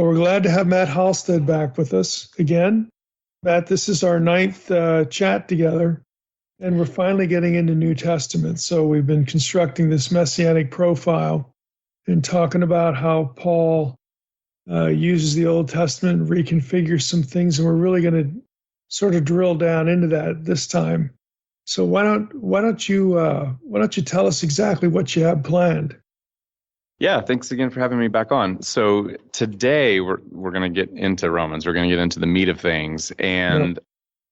Well, we're glad to have Matt Halstead back with us again. Matt, this is our ninth chat together, and we're finally getting into New Testament. So we've been constructing this messianic profile and talking about how Paul uses the Old Testament and reconfigures some things, and we're really going to sort of drill down into that this time. So why don't you tell us exactly what you have planned? Yeah, thanks again for having me back on. So today we're going to get into Romans. We're going to get into the meat of things. And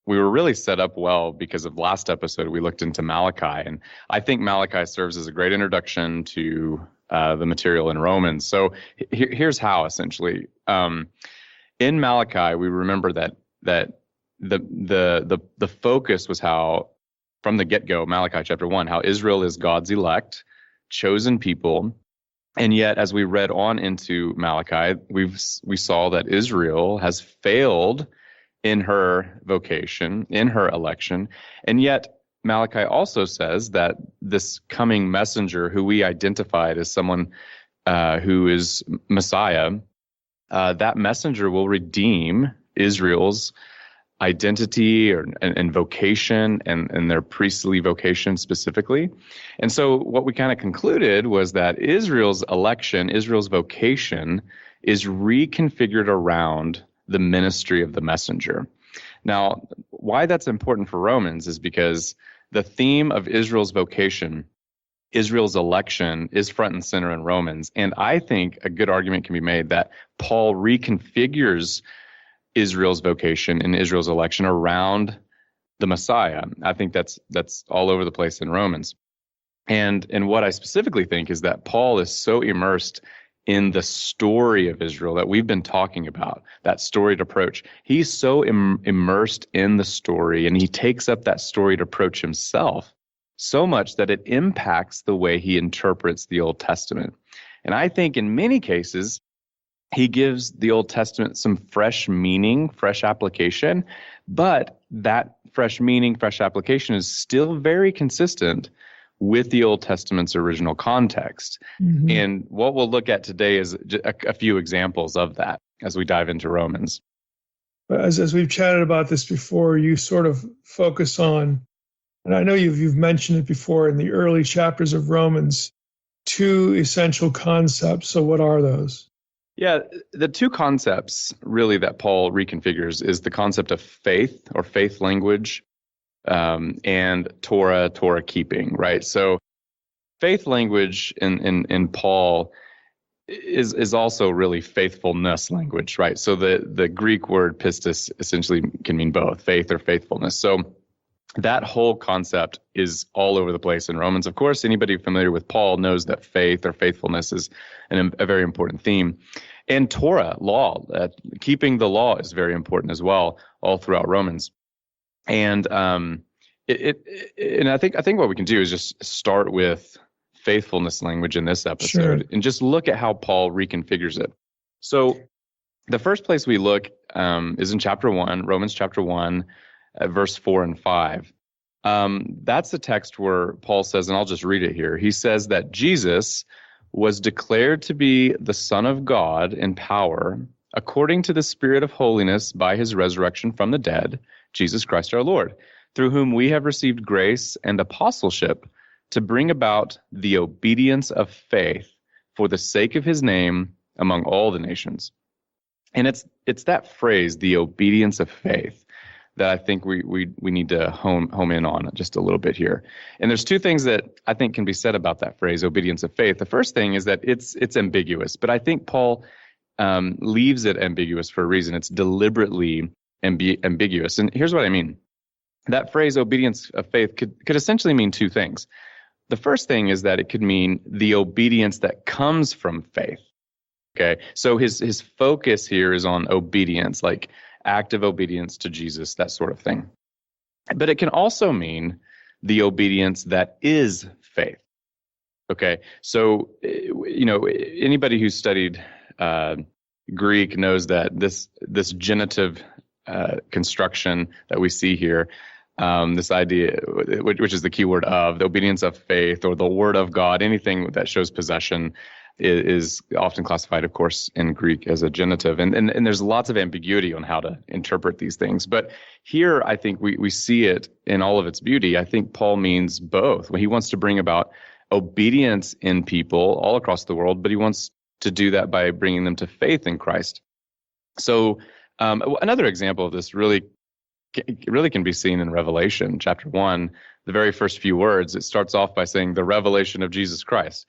we were really set up well because of last episode, we looked into Malachi. And I think Malachi serves as a great introduction to the material in Romans. So here's how, essentially. In Malachi, we remember that the focus was how, from the get-go, Malachi chapter 1, how Israel is God's elect, chosen people. And yet, as we read on into Malachi, we saw that Israel has failed in her vocation, in her election. And yet, Malachi also says that this coming messenger, who we identified as someone who is Messiah, that messenger will redeem Israel's identity and vocation and their priestly vocation specifically. And so what we kind of concluded was that Israel's election, Israel's vocation, is reconfigured around the ministry of the messenger. Now, why that's important for Romans is because the theme of Israel's vocation, Israel's election, is front and center in Romans. And I think a good argument can be made that Paul reconfigures Israel's vocation and Israel's election around the Messiah. I think that's all over the place in Romans. And what I specifically think is that Paul is so immersed in the story of Israel that we've been talking about, that storied approach. He's so immersed in the story, and he takes up that storied approach himself so much that it impacts the way he interprets the Old Testament. And I think in many cases, he gives the Old Testament some fresh meaning, fresh application, but that fresh meaning, fresh application is still very consistent with the Old Testament's original context. Mm-hmm. And what we'll look at today is a few examples of that as we dive into Romans. As we've chatted about this before, you sort of focus on, and I know you've mentioned it before in the early chapters of Romans, two essential concepts. So what are those? Yeah, the two concepts really that Paul reconfigures is the concept of faith or faith language and Torah keeping, right? So faith language in Paul is also really faithfulness language, right? So the Greek word pistis essentially can mean both, faith or faithfulness. So that whole concept is all over the place in Romans. Of course, anybody familiar with Paul knows that faith or faithfulness is a very important theme. And Torah, law, keeping the law is very important as well, all throughout Romans. And and I think what we can do is just start with faithfulness language in this episode, and just look at how Paul reconfigures it. So the first place we look is in chapter 1, Romans chapter 1, verse 4 and 5. That's the text where Paul says, and I'll just read it here. He says that Jesus was declared to be the Son of God in power, according to the Spirit of holiness by his resurrection from the dead, Jesus Christ our Lord, through whom we have received grace and apostleship to bring about the obedience of faith for the sake of his name among all the nations. And it's that phrase, the obedience of faith, that I think we need to home in on just a little bit here. And there's two things that I think can be said about that phrase, obedience of faith. The first thing is that it's ambiguous, but I think Paul leaves it ambiguous for a reason. It's deliberately ambiguous. And here's what I mean. That phrase, obedience of faith, could essentially mean two things. The first thing is that it could mean the obedience that comes from faith. Okay, so his focus here is on obedience, like active obedience to Jesus, that sort of thing. But it can also mean the obedience that is faith. Okay, so anybody who's studied Greek knows that this genitive construction that we see here, this idea, which is the key word of, the obedience of faith or the word of God, anything that shows possession, is often classified, of course, in Greek as a genitive. And there's lots of ambiguity on how to interpret these things. But here, I think we see it in all of its beauty. I think Paul means both. He wants to bring about obedience in people all across the world, but he wants to do that by bringing them to faith in Christ. So another example of this really can be seen in Revelation chapter 1. The very first few words, it starts off by saying the revelation of Jesus Christ.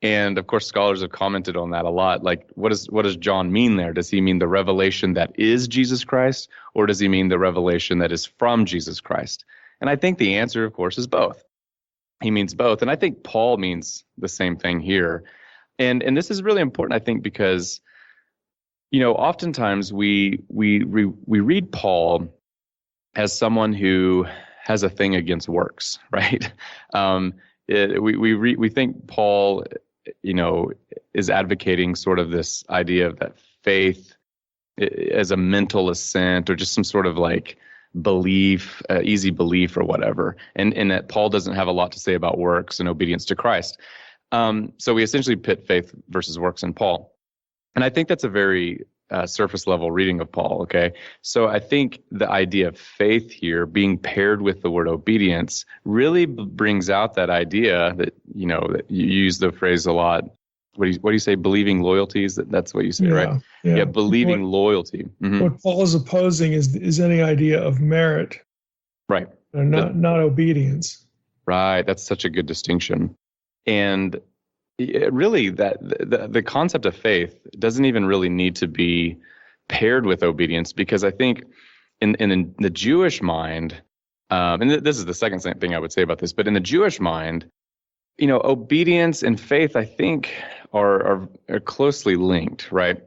And of course, scholars have commented on that a lot. Like, what does John mean there? Does he mean the revelation that is Jesus Christ, or does he mean the revelation that is from Jesus Christ? And I think the answer, of course, is both. He means both. And I think Paul means the same thing here. And this is really important, I think, because, oftentimes we read Paul as someone who has a thing against works, right? We think Paul, is advocating sort of this idea of that faith as a mental assent or just some sort of like belief, easy belief or whatever, and that Paul doesn't have a lot to say about works and obedience to Christ. So we essentially pit faith versus works in Paul. And I think that's a very surface level reading of Paul, okay? So I think the idea of faith here being paired with the word obedience really brings out that idea that, that you use the phrase a lot. What do you say? Believing loyalties? That's what you say, right? Yeah, believing loyalty. Mm-hmm. What Paul is opposing is any idea of merit. Right. Not obedience. Right. That's such a good distinction. And really, that the concept of faith doesn't even really need to be paired with obedience, because I think in the Jewish mind, and this is the second thing I would say about this, but in the Jewish mind, obedience and faith, I think, are closely linked, right?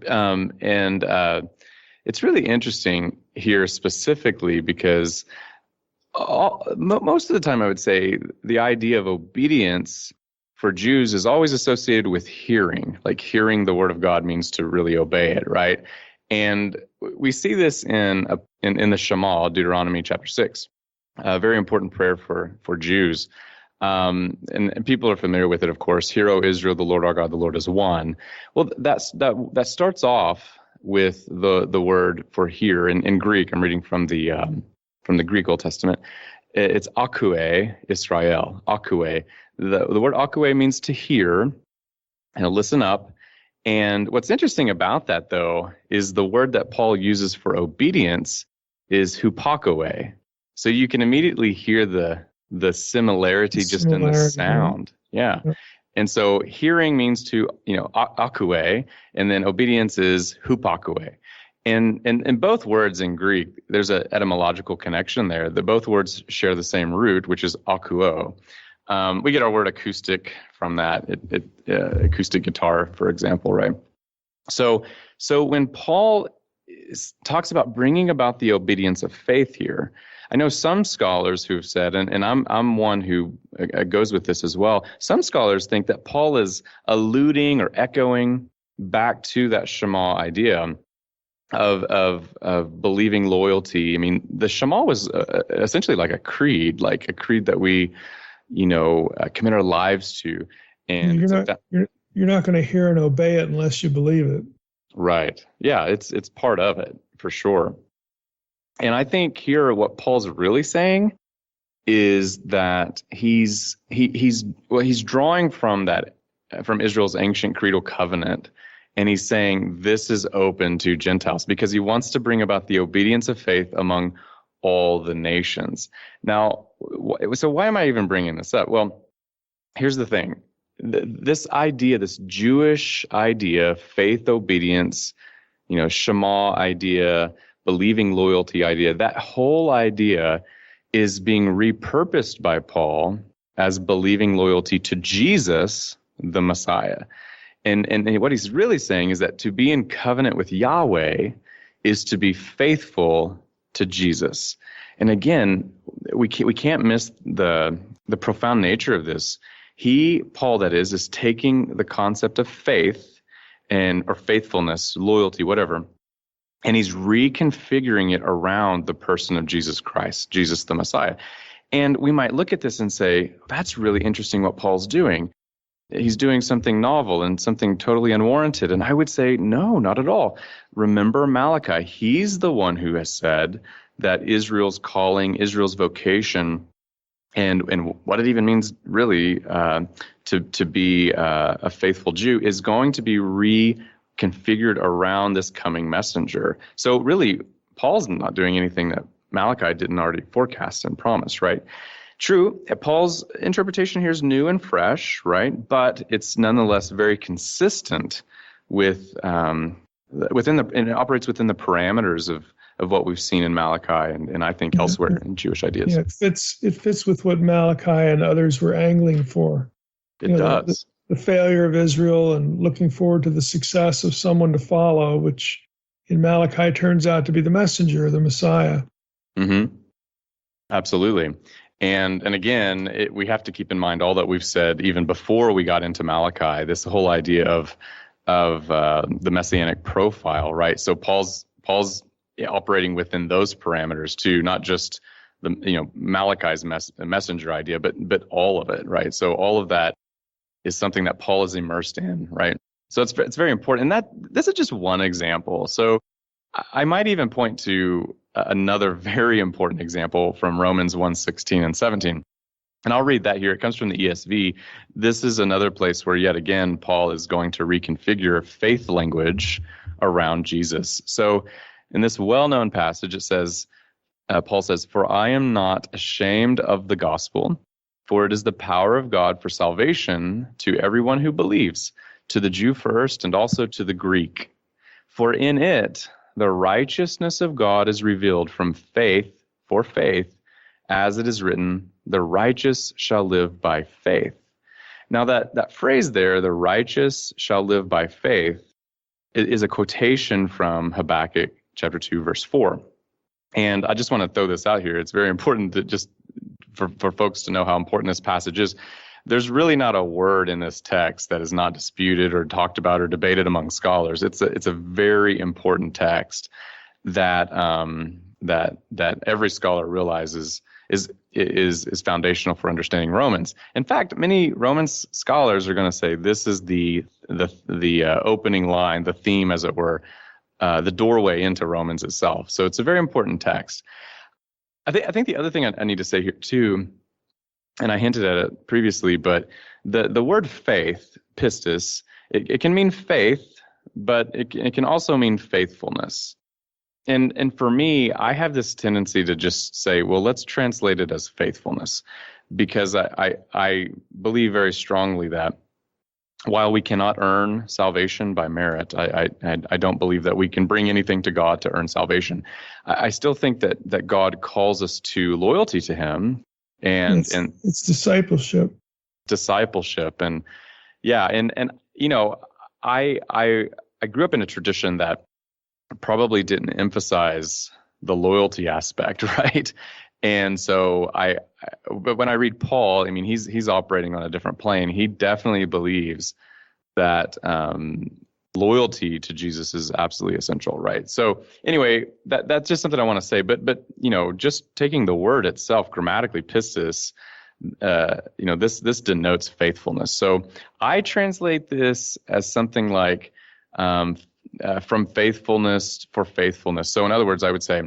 And it's really interesting here specifically because most of the time, I would say the idea of obedience for Jews is always associated with hearing. Like hearing the word of God means to really obey it, right? And we see this in the Shema, Deuteronomy chapter 6, a very important prayer for Jews. And people are familiar with it, of course. Hear, O Israel, the Lord our God, the Lord is one. Well, that starts off with the word for hear in Greek. I'm reading from the Greek Old Testament. It's akue Israel, akue. The word akue means to hear and listen up. And what's interesting about that, though, is the word that Paul uses for obedience is hupakoe. So you can immediately hear the similarity just in the sound. Yeah. And so hearing means to, akue, and then obedience is hupakoe. And in both words in Greek, there's an etymological connection there. Both words share the same root, which is akuo. We get our word acoustic from that, acoustic guitar, for example, right? So when Paul talks about bringing about the obedience of faith here, I know some scholars who've said, and I'm one who goes with this as well. Some scholars think that Paul is alluding or echoing back to that Shema idea of believing loyalty. I mean, the Shema was essentially like a creed that we commit our lives to. And you're not going to hear and obey it unless you believe it. Right. Yeah, it's part of it for sure. And I think here what Paul's really saying is that he's drawing from Israel's ancient creedal covenant, and he's saying this is open to Gentiles because he wants to bring about the obedience of faith among all the nations. Now, so why am I even bringing this up? Well, here's the thing. This idea, this Jewish idea, faith, obedience, Shema idea, believing loyalty idea, that whole idea is being repurposed by Paul as believing loyalty to Jesus, the Messiah. And what he's really saying is that to be in covenant with Yahweh is to be faithful to Jesus. And again, we can't miss the profound nature of this. Paul that is taking the concept of faith or faithfulness, loyalty, whatever, and he's reconfiguring it around the person of Jesus Christ, Jesus the Messiah. And we might look at this and say, that's really interesting what Paul's doing. he's doing something novel and something totally unwarranted. And I would say, no, not at all. Remember Malachi. He's the one who has said that Israel's calling, Israel's vocation, and what it even means really to be a faithful Jew is going to be reconfigured around this coming messenger. So really, Paul's not doing anything that Malachi didn't already forecast and promise, right? True, Paul's interpretation here is new and fresh, right? But it's nonetheless very consistent with and it operates within the parameters of what we've seen in Malachi and I think elsewhere in Jewish ideas. Yeah, it fits with what Malachi and others were angling for. It does. The failure of Israel and looking forward to the success of someone to follow, which in Malachi turns out to be the messenger, the Messiah. Mm-hmm. Absolutely. And again, we have to keep in mind all that we've said even before we got into Malachi, this whole idea of the messianic profile, right? So Paul's operating within those parameters too, not just Malachi's messenger idea, but all of it, right? So all of that is something that Paul is immersed in, right? So it's very important. And this is just one example. So I might even point to another very important example from Romans 1:16 and 17. And I'll read that here. It comes from the ESV. This is another place where, yet again, Paul is going to reconfigure faith language around Jesus. So in this well-known passage, it says, Paul says, "For I am not ashamed of the gospel, for it is the power of God for salvation to everyone who believes, to the Jew first and also to the Greek. For in it the righteousness of God is revealed from faith for faith, as it is written, the righteous shall live by faith." Now that phrase there, the righteous shall live by faith, is a quotation from Habakkuk chapter 2, verse 4. And I just want to throw this out here. It's very important to just for folks to know how important this passage is. There's really not a word in this text that is not disputed or talked about or debated among scholars. It's a very important text that every scholar realizes is foundational for understanding Romans. In fact, many Romans scholars are going to say this is the opening line, the theme, as it were, the doorway into Romans itself. So it's a very important text. I think the other thing I need to say here too, and I hinted at it previously, but the word faith, pistis, it can mean faith, but it can also mean faithfulness. And for me, I have this tendency to just say, well, let's translate it as faithfulness, because I believe very strongly that while we cannot earn salvation by merit, I don't believe that we can bring anything to God to earn salvation. I still think that God calls us to loyalty to Him, and it's discipleship. And yeah, and I grew up in a tradition that probably didn't emphasize the loyalty aspect, right? And so but when I read Paul, I mean, he's operating on a different plane. He definitely believes that loyalty to Jesus is absolutely essential, right? So anyway, that's just something I want to say. But just taking the word itself, grammatically, pistis, this denotes faithfulness. So I translate this as something like from faithfulness for faithfulness. So in other words, I would say,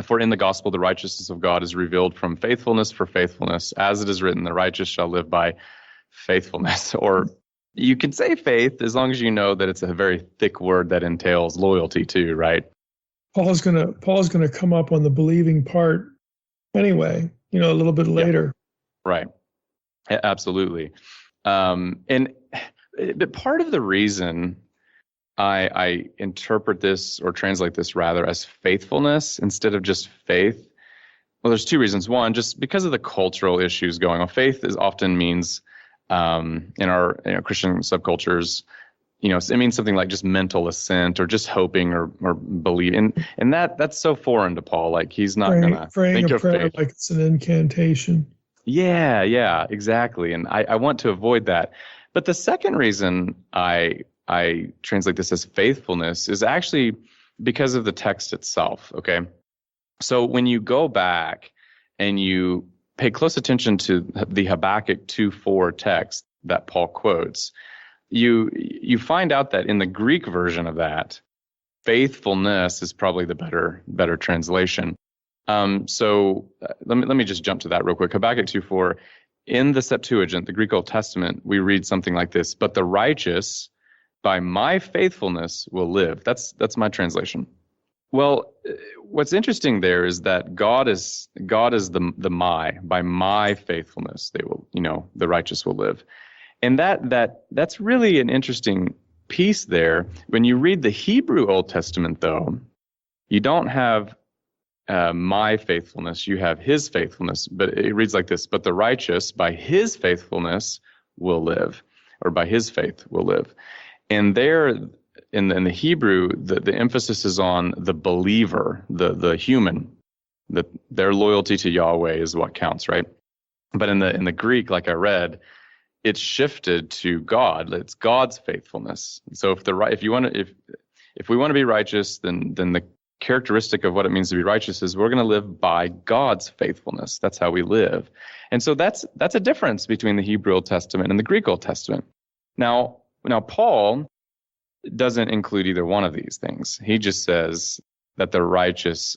for in the gospel, the righteousness of God is revealed from faithfulness for faithfulness, as it is written, the righteous shall live by faithfulness. Or you can say faith as long as you know that it's a very thick word that entails loyalty too, right? Paul's gonna come up on the believing part anyway, a little bit later. Yeah. Right. Absolutely. But part of the reason I interpret this, or translate this rather, as faithfulness instead of just faith, well, there's two reasons. One, just because of the cultural issues going on. Faith often means in our Christian subcultures, it means something like just mental assent or just hoping or believing, and that's so foreign to Paul. Like he's not going to think of faith like it's an incantation. Yeah, exactly. And I want to avoid that. But the second reason I translate this as faithfulness is actually because of the text itself, okay? So when you go back and you pay close attention to the Habakkuk 2:4 text, that Paul quotes, you find out that in the Greek version of that, faithfulness is probably the better translation. So let me just jump to that real quick. Habakkuk 2:4, in the Septuagint, the Greek Old Testament, we read something like this: "But the righteous, by my faithfulness, will live." That's my translation. Well, what's interesting there is that God is the my, by my faithfulness they will, the righteous will live. And that's really an interesting piece there. When you read the Hebrew Old Testament, though, you don't have my faithfulness, you have his faithfulness. But it reads like this: "But the righteous, by his faithfulness, will live," or "by his faith will live." And there, in the Hebrew, the emphasis is on the believer, the human, that their loyalty to Yahweh is what counts, right? But in the Greek, like I read, it's shifted to God. It's God's faithfulness. So if we want to be righteous, then the characteristic of what it means to be righteous is we're going to live by God's faithfulness. That's how we live. And so that's a difference between the Hebrew Old Testament and the Greek Old Testament. Now Paul doesn't include either one of these things. He just says that the righteous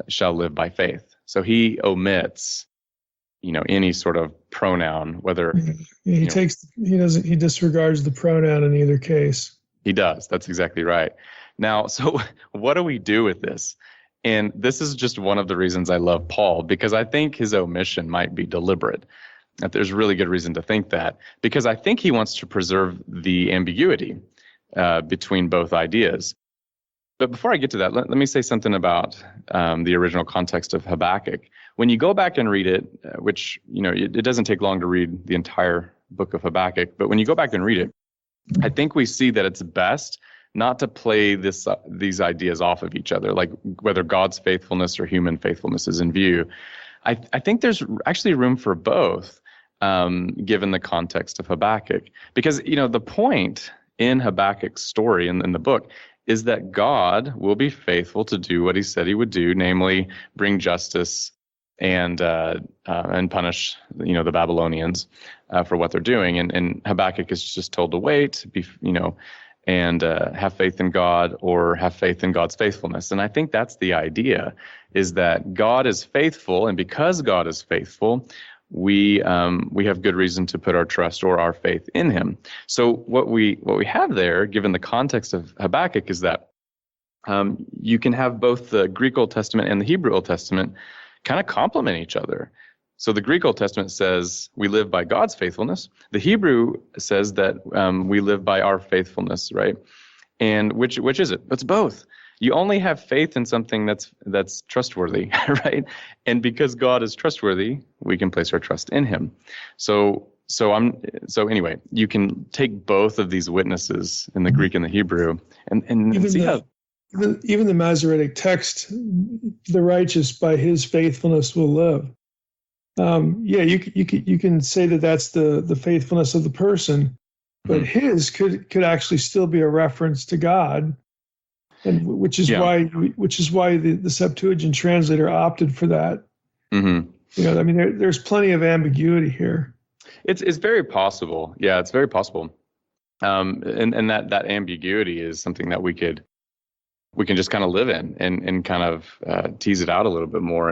shall live by faith. So he omits, any sort of pronoun, whether he disregards the pronoun in either case. He does. That's exactly right. Now, so what do we do with this? And this is just one of the reasons I love Paul, because I think his omission might be deliberate. That there's really good reason to think that, because I think he wants to preserve the ambiguity between both ideas. But before I get to that, let me say something about the original context of Habakkuk. When you go back and read it, which, it doesn't take long to read the entire book of Habakkuk, but when you go back and read it, I think we see that it's best not to play these ideas off of each other, like whether God's faithfulness or human faithfulness is in view. I think there's actually room for both, given the context of Habakkuk. Because, the point in Habakkuk's story in the book is that God will be faithful to do what he said he would do, namely bring justice and punish, the Babylonians for what they're doing. And Habakkuk is just told to wait, and have faith in God, or have faith in God's faithfulness. And I think that's the idea, is that God is faithful, and because God is faithful, we have good reason to put our trust or our faith in him. So what we have there, given the context of Habakkuk, is that you can have both the Greek Old Testament and the Hebrew Old Testament kind of complement each other. So the Greek Old Testament says we live by God's faithfulness. The Hebrew says that we live by our faithfulness, right? And which is it? It's both. You only have faith in something that's trustworthy, right? And because God is trustworthy, we can place our trust in him. So anyway, you can take both of these witnesses in the Greek and the Hebrew and see how even the Masoretic text, the righteous by his faithfulness will live. You can say that that's the faithfulness of the person, but his could actually still be a reference to God, and which is why the Septuagint translator opted for that. Mm-hmm. There's plenty of ambiguity here. It's very possible. Yeah, it's very possible. And that ambiguity is something that we can just kind of live in and kind of tease it out a little bit more.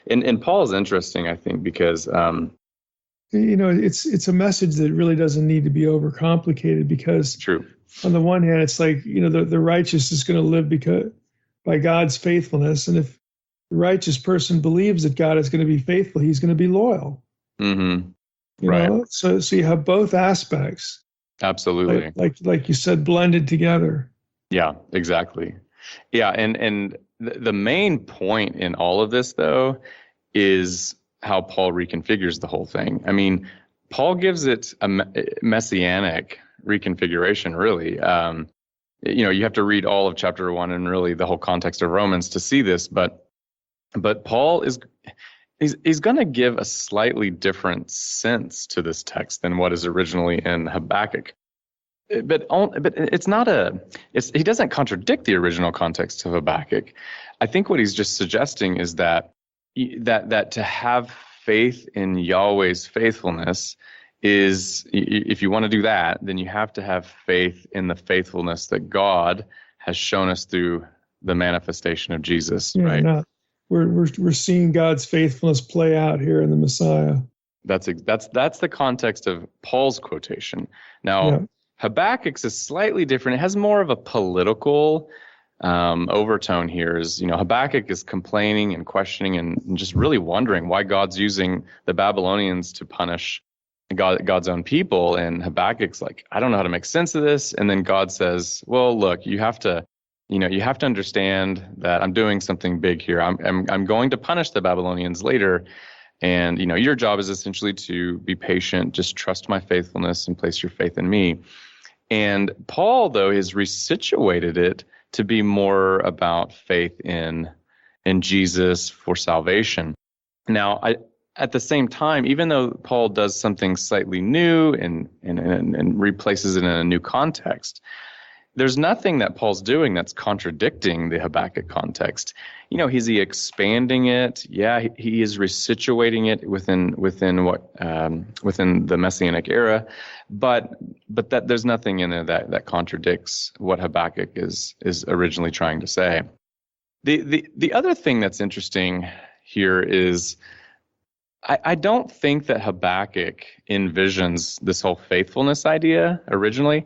And Paul's interesting, I think, because it's a message that really doesn't need to be overcomplicated, because true. On the one hand, it's like, the righteous is going to live by God's faithfulness, and if the righteous person believes that God is going to be faithful, he's going to be loyal. Mm-hmm. Right. So you have both aspects. Absolutely. Like you said, blended together. Yeah, exactly. Yeah, and the main point in all of this, though, is how Paul reconfigures the whole thing. I mean, Paul gives it a messianic reconfiguration, really. You have to read all of chapter 1 and really the whole context of Romans to see this, but Paul he's going to give a slightly different sense to this text than what is originally in Habakkuk. But it's not he doesn't contradict the original context of Habakkuk. I think what he's just suggesting is that to have faith in Yahweh's faithfulness if you want to do that, then you have to have faith in the faithfulness that God has shown us through the manifestation of Jesus, Yeah, right? we're seeing God's faithfulness play out here in the Messiah. That's the context of Paul's quotation. Now, Yeah. Habakkuk's is slightly different. It has more of a political overtone here. Habakkuk is complaining and questioning and just really wondering why God's using the Babylonians to punish God's own people. And Habakkuk's like, I don't know how to make sense of this. And then God says, well, look, you have to understand that I'm doing something big here. I'm going to punish the Babylonians later. And, your job is essentially to be patient, just trust my faithfulness and place your faith in me. And Paul, though, has resituated it to be more about faith in Jesus for salvation. Now, at the same time, even though Paul does something slightly new and replaces it in a new context, there's nothing that Paul's doing that's contradicting the Habakkuk context. Is he expanding it? Yeah, he is resituating it within the Messianic era, but that there's nothing in there that contradicts what Habakkuk is originally trying to say. The other thing that's interesting here is I don't think that Habakkuk envisions this whole faithfulness idea originally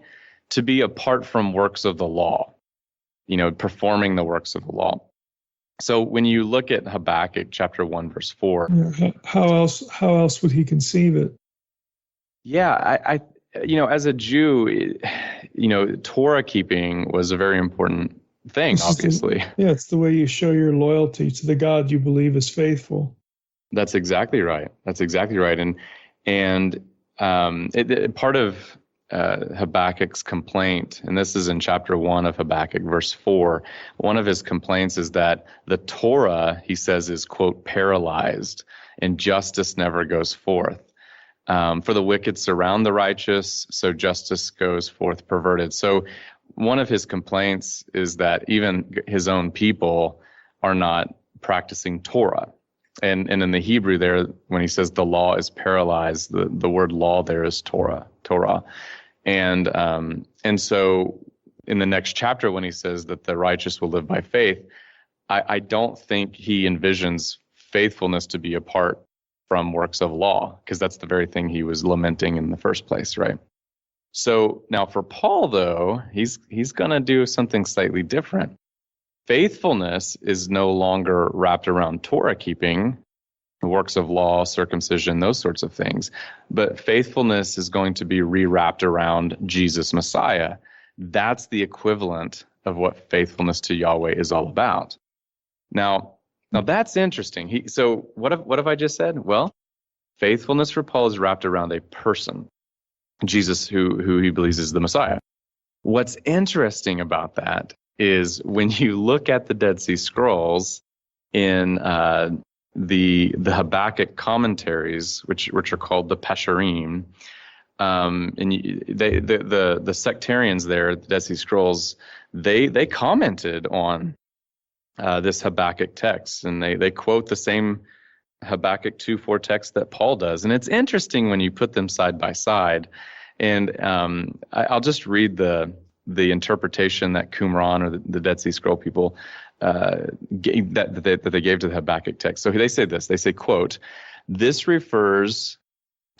to be apart from works of the law, performing the works of the law. So when you look at Habakkuk chapter 1, verse 4. Yeah, how else would he conceive it? Yeah, I as a Jew, Torah keeping was a very important thing, obviously. It's the way you show your loyalty to the God you believe is faithful. That's exactly right. And part of Habakkuk's complaint, and this is in chapter 1 of Habakkuk, verse 4, one of his complaints is that the Torah, he says, is, quote, paralyzed, and justice never goes forth. For the wicked surround the righteous, so justice goes forth perverted. So one of his complaints is that even his own people are not practicing Torah. And in the Hebrew there, when he says the law is paralyzed, the word law there is Torah. And so in the next chapter, when he says that the righteous will live by faith, I don't think he envisions faithfulness to be apart from works of law, because that's the very thing he was lamenting in the first place, right? So now for Paul, though, he's going to do something slightly different. Faithfulness is no longer wrapped around Torah keeping, works of law, circumcision, those sorts of things. But faithfulness is going to be rewrapped around Jesus Messiah. That's the equivalent of what faithfulness to Yahweh is all about. Now that's interesting. So what have I just said? Well, faithfulness for Paul is wrapped around a person, Jesus, who he believes is the Messiah. What's interesting about that is when you look at the Dead Sea Scrolls in the Habakkuk commentaries, which are called the Pesharim, and the sectarians there, the Dead Sea Scrolls, they commented on this Habakkuk text, and they quote the same Habakkuk 2:4 text that Paul does, and it's interesting when you put them side by side. And I'll just read the interpretation that Qumran, or the Dead Sea Scroll people, gave, that they gave to the Habakkuk text. So they say this. They say, quote, "This refers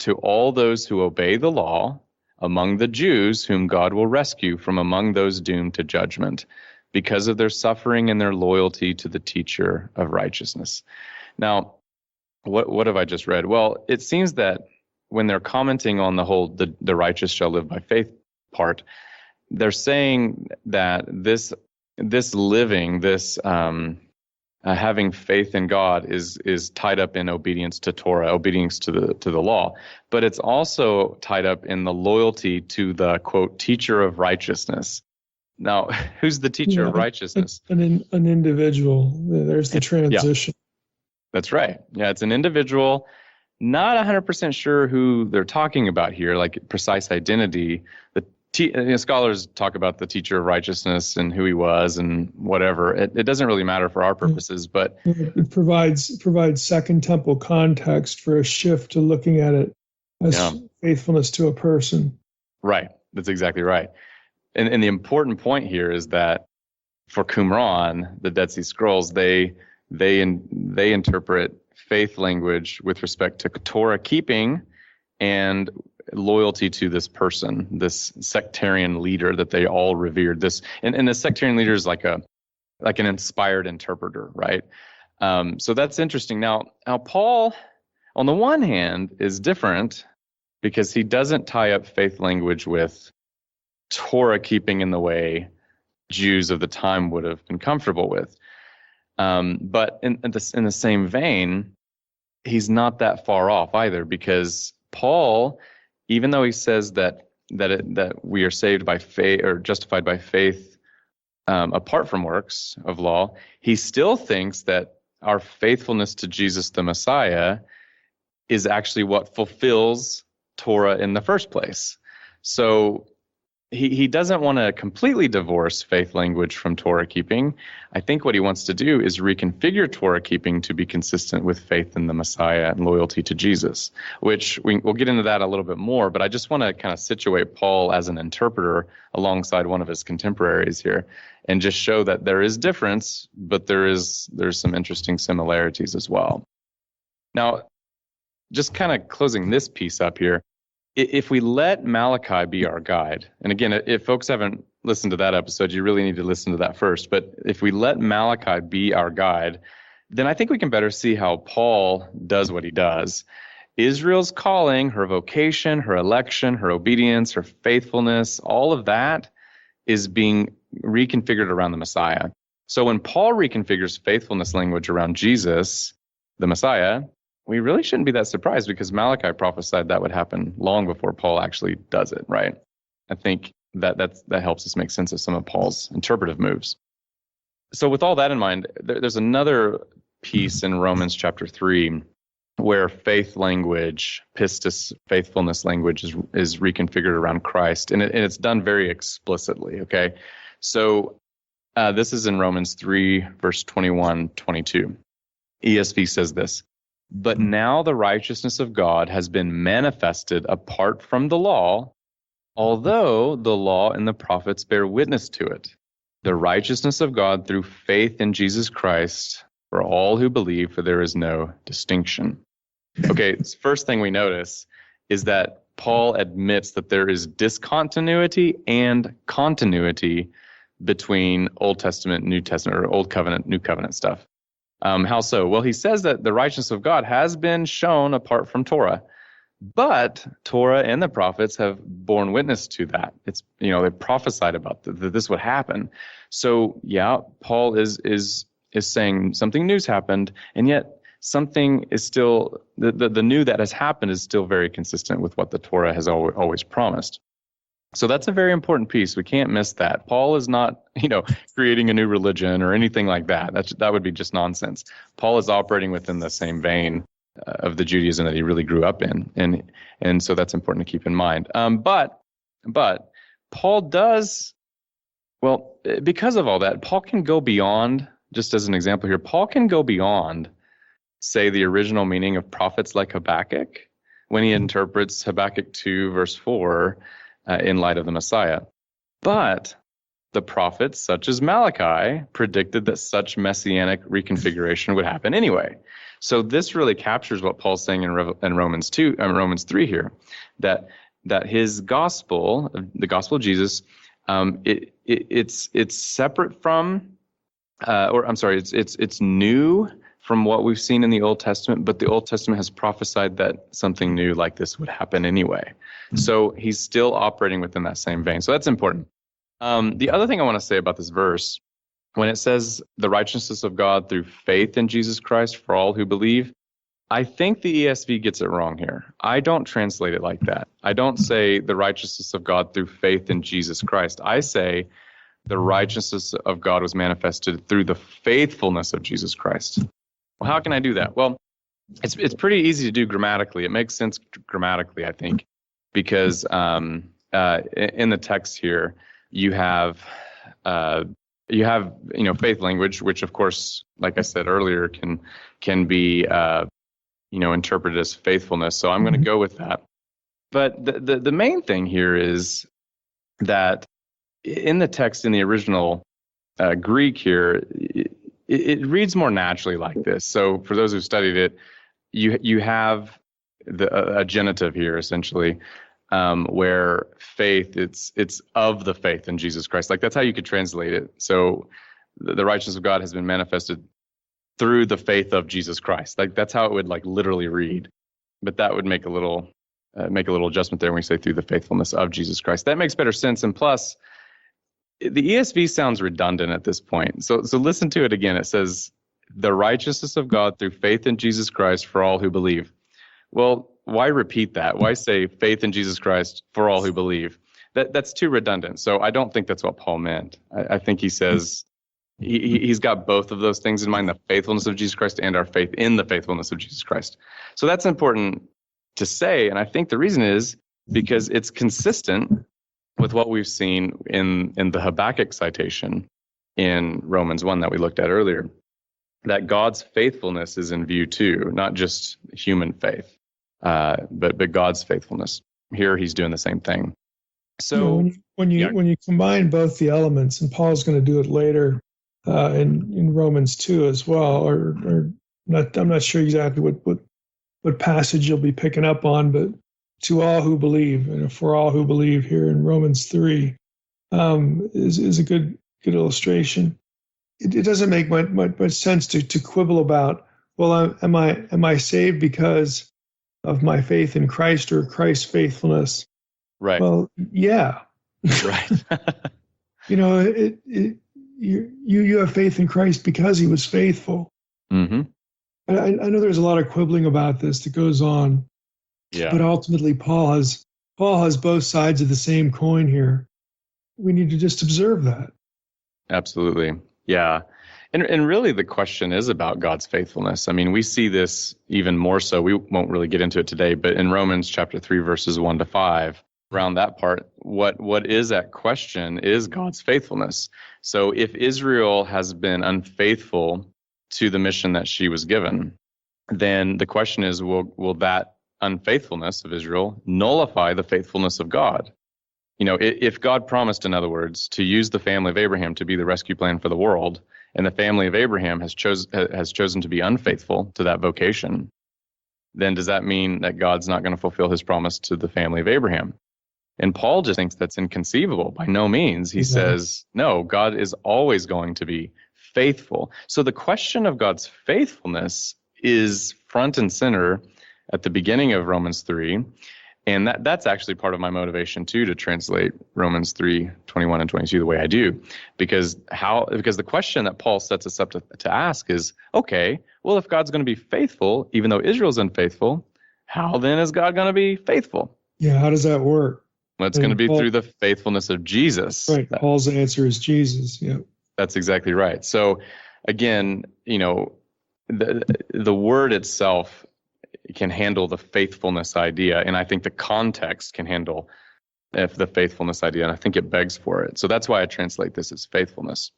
to all those who obey the law among the Jews, whom God will rescue from among those doomed to judgment, because of their suffering and their loyalty to the teacher of righteousness." Now, what have I just read? Well, it seems that when they're commenting on the whole the righteous shall live by faith part, they're saying that this living, having faith in God is tied up in obedience to Torah, obedience to the law, but it's also tied up in the loyalty to the, quote, teacher of righteousness. Now, who's the teacher of righteousness? An individual. There's the transition. Yeah, that's right. Yeah, it's an individual. Not 100% sure who they're talking about here, like precise identity. Scholars talk about the teacher of righteousness and who he was and whatever. It doesn't really matter for our purposes, but it provides Second Temple context for a shift to looking at it as faithfulness to a person. Right. That's exactly right. And the important point here is that for Qumran, the Dead Sea Scrolls, they interpret faith language with respect to Torah keeping and loyalty to this person, this sectarian leader that they all revered. And the sectarian leader is like an inspired interpreter, right? So that's interesting. Now Paul, on the one hand, is different because he doesn't tie up faith language with Torah keeping in the way Jews of the time would have been comfortable with. But in the same vein, he's not that far off either, because Paul, even though he says that we are saved by faith or justified by faith apart from works of law, he still thinks that our faithfulness to Jesus the Messiah is actually what fulfills Torah in the first place. So he doesn't want to completely divorce faith language from Torah keeping. I think what he wants to do is reconfigure Torah keeping to be consistent with faith in the Messiah and loyalty to Jesus, which we'll get into that a little bit more, but I just want to kind of situate Paul as an interpreter alongside one of his contemporaries here and just show that there is difference, but there's some interesting similarities as well. Now, just kind of closing this piece up here, if we let Malachi be our guide, and again, if folks haven't listened to that episode, you really need to listen to that first. But if we let Malachi be our guide, then I think we can better see how Paul does what he does. Israel's calling, her vocation, her election, her obedience, her faithfulness, all of that is being reconfigured around the Messiah. So when Paul reconfigures faithfulness language around Jesus, the Messiah, we really shouldn't be that surprised, because Malachi prophesied that would happen long before Paul actually does it, right? I think that helps us make sense of some of Paul's interpretive moves. So with all that in mind, there's another piece in Romans chapter 3 where faith language, pistis, faithfulness language is reconfigured around Christ, and it's done very explicitly, okay? So this is in Romans 3, verse 21, 22. ESV says this: "But now the righteousness of God has been manifested apart from the law, although the law and the prophets bear witness to it. The righteousness of God through faith in Jesus Christ for all who believe, for there is no distinction." Okay, first thing we notice is that Paul admits that there is discontinuity and continuity between Old Testament, New Testament, or Old Covenant, New Covenant stuff. How so? Well, he says that the righteousness of God has been shown apart from Torah, but Torah and the prophets have borne witness to that. It's, they prophesied about that this would happen. So yeah, Paul is saying something new's happened, and yet something is still, the new that has happened is still very consistent with what the Torah has always promised. So that's a very important piece. We can't miss that. Paul is not, creating a new religion or anything like that. That would be just nonsense. Paul is operating within the same vein of the Judaism that he really grew up in, and so that's important to keep in mind. But Paul does, well, because of all that, Paul can go beyond. Just as an example here, Paul can go beyond, say, the original meaning of prophets like Habakkuk when he interprets Habakkuk 2, verse 4. In light of the Messiah. But the prophets, such as Malachi, predicted that such messianic reconfiguration would happen anyway. So this really captures what Paul's saying in Romans 3 here, that his gospel, the gospel of Jesus, it's separate from, it's new from what we've seen in the Old Testament, but the Old Testament has prophesied that something new like this would happen anyway. So he's still operating within that same vein. So that's important. The other thing I want to say about this verse, when it says the righteousness of God through faith in Jesus Christ for all who believe, I think the ESV gets it wrong here. I don't translate it like that. I don't say the righteousness of God through faith in Jesus Christ. I say the righteousness of God was manifested through the faithfulness of Jesus Christ. Well, how can I do that? Well, it's pretty easy to do grammatically. It makes sense grammatically, I think, because in the text here you have faith language, which of course, like I said earlier, can be interpreted as faithfulness. So I'm going to go with that. But the main thing here is that in the text, in the original Greek here, it reads more naturally like this. So for those who've studied it, you have a genitive here essentially, where faith, it's of the faith in Jesus Christ. Like that's how you could translate it. So the righteousness of God has been manifested through the faith of Jesus Christ. Like that's how it would like literally read. But that would make a little adjustment there when we say through the faithfulness of Jesus Christ. That makes better sense. And plus, the ESV sounds redundant at this point. So listen to it again. It says, the righteousness of God through faith in Jesus Christ for all who believe. Well, why repeat that? Why say faith in Jesus Christ for all who believe? That's too redundant. So I don't think that's what Paul meant. I think he says he's got both of those things in mind, the faithfulness of Jesus Christ and our faith in the faithfulness of Jesus Christ. So that's important to say. And I think the reason is because it's consistent with what we've seen in the Habakkuk citation in Romans 1 that we looked at earlier, that God's faithfulness is in view too, not just human faith, but God's faithfulness. Here he's doing the same thing. So when you combine both the elements, and Paul's going to do it later in Romans 2 as well, or not, I'm not sure exactly what passage you'll be picking up on, but to all who believe, and for all who believe here in Romans 3 is a good illustration. It doesn't make much sense to quibble about, well, am I saved because of my faith in Christ or Christ's faithfulness? Right. Well, yeah. Right. You have faith in Christ because he was faithful. Mm-hmm. I know there's a lot of quibbling about this that goes on. Yeah. But ultimately, Paul has both sides of the same coin here. We need to just observe that. Absolutely. Yeah. And really the question is about God's faithfulness. I mean, we see this even more so. We won't really get into it today, but in Romans chapter 3, verses 1-5, around that part, what is at question is God's faithfulness. So if Israel has been unfaithful to the mission that she was given, then the question is, will that unfaithfulness of Israel nullify the faithfulness of God? If God promised, in other words, to use the family of Abraham to be the rescue plan for the world, and the family of Abraham has chosen to be unfaithful to that vocation, then does that mean that God's not going to fulfill his promise to the family of Abraham? And Paul just thinks that's inconceivable. By no means. He says, no, God is always going to be faithful. So the question of God's faithfulness is front and center at the beginning of Romans 3. And that's actually part of my motivation too, to translate Romans 3:21 and 22 the way I do, because the question that Paul sets us up to ask is, okay, well, if God's going to be faithful, even though Israel's unfaithful, how then is God going to be faithful? Yeah, how does that work? Well, it's going to be through the faithfulness of Jesus. Right. Paul's answer is Jesus. Yeah. That's exactly right. So again, the word itself can handle the faithfulness idea, and I think the context can handle the faithfulness idea, and I think it begs for it. So that's why I translate this as faithfulness.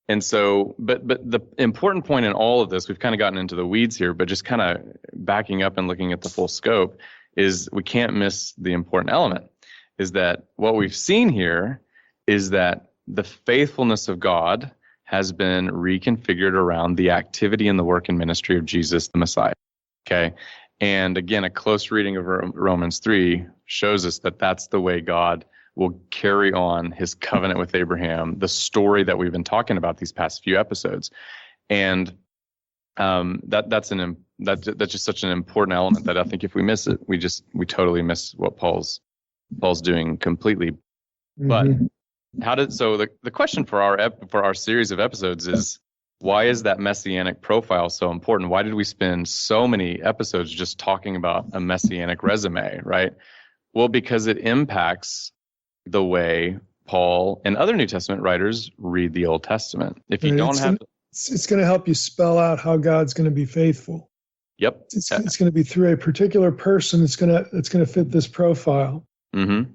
And so, but the important point in all of this, we've kind of gotten into the weeds here, but just kind of backing up and looking at the full scope, is we can't miss the important element, is that what we've seen here is that the faithfulness of God has been reconfigured around the activity and the work and ministry of Jesus, the Messiah. Okay. And again, a close reading of Romans 3 shows us that that's the way God will carry on his covenant with Abraham, the story that we've been talking about these past few episodes. And that's just such an important element that I think if we miss it, we totally miss what Paul's doing completely. Mm-hmm. But the question for our series of episodes is, why is that messianic profile so important? Why did we spend so many episodes just talking about a messianic resume, right? Well, because it impacts the way Paul and other New Testament writers read the Old Testament. If you don't have, it's going to help you spell out how God's going to be faithful. Yep, it's going to be through a particular person. It's going to fit this profile. Mm-hmm.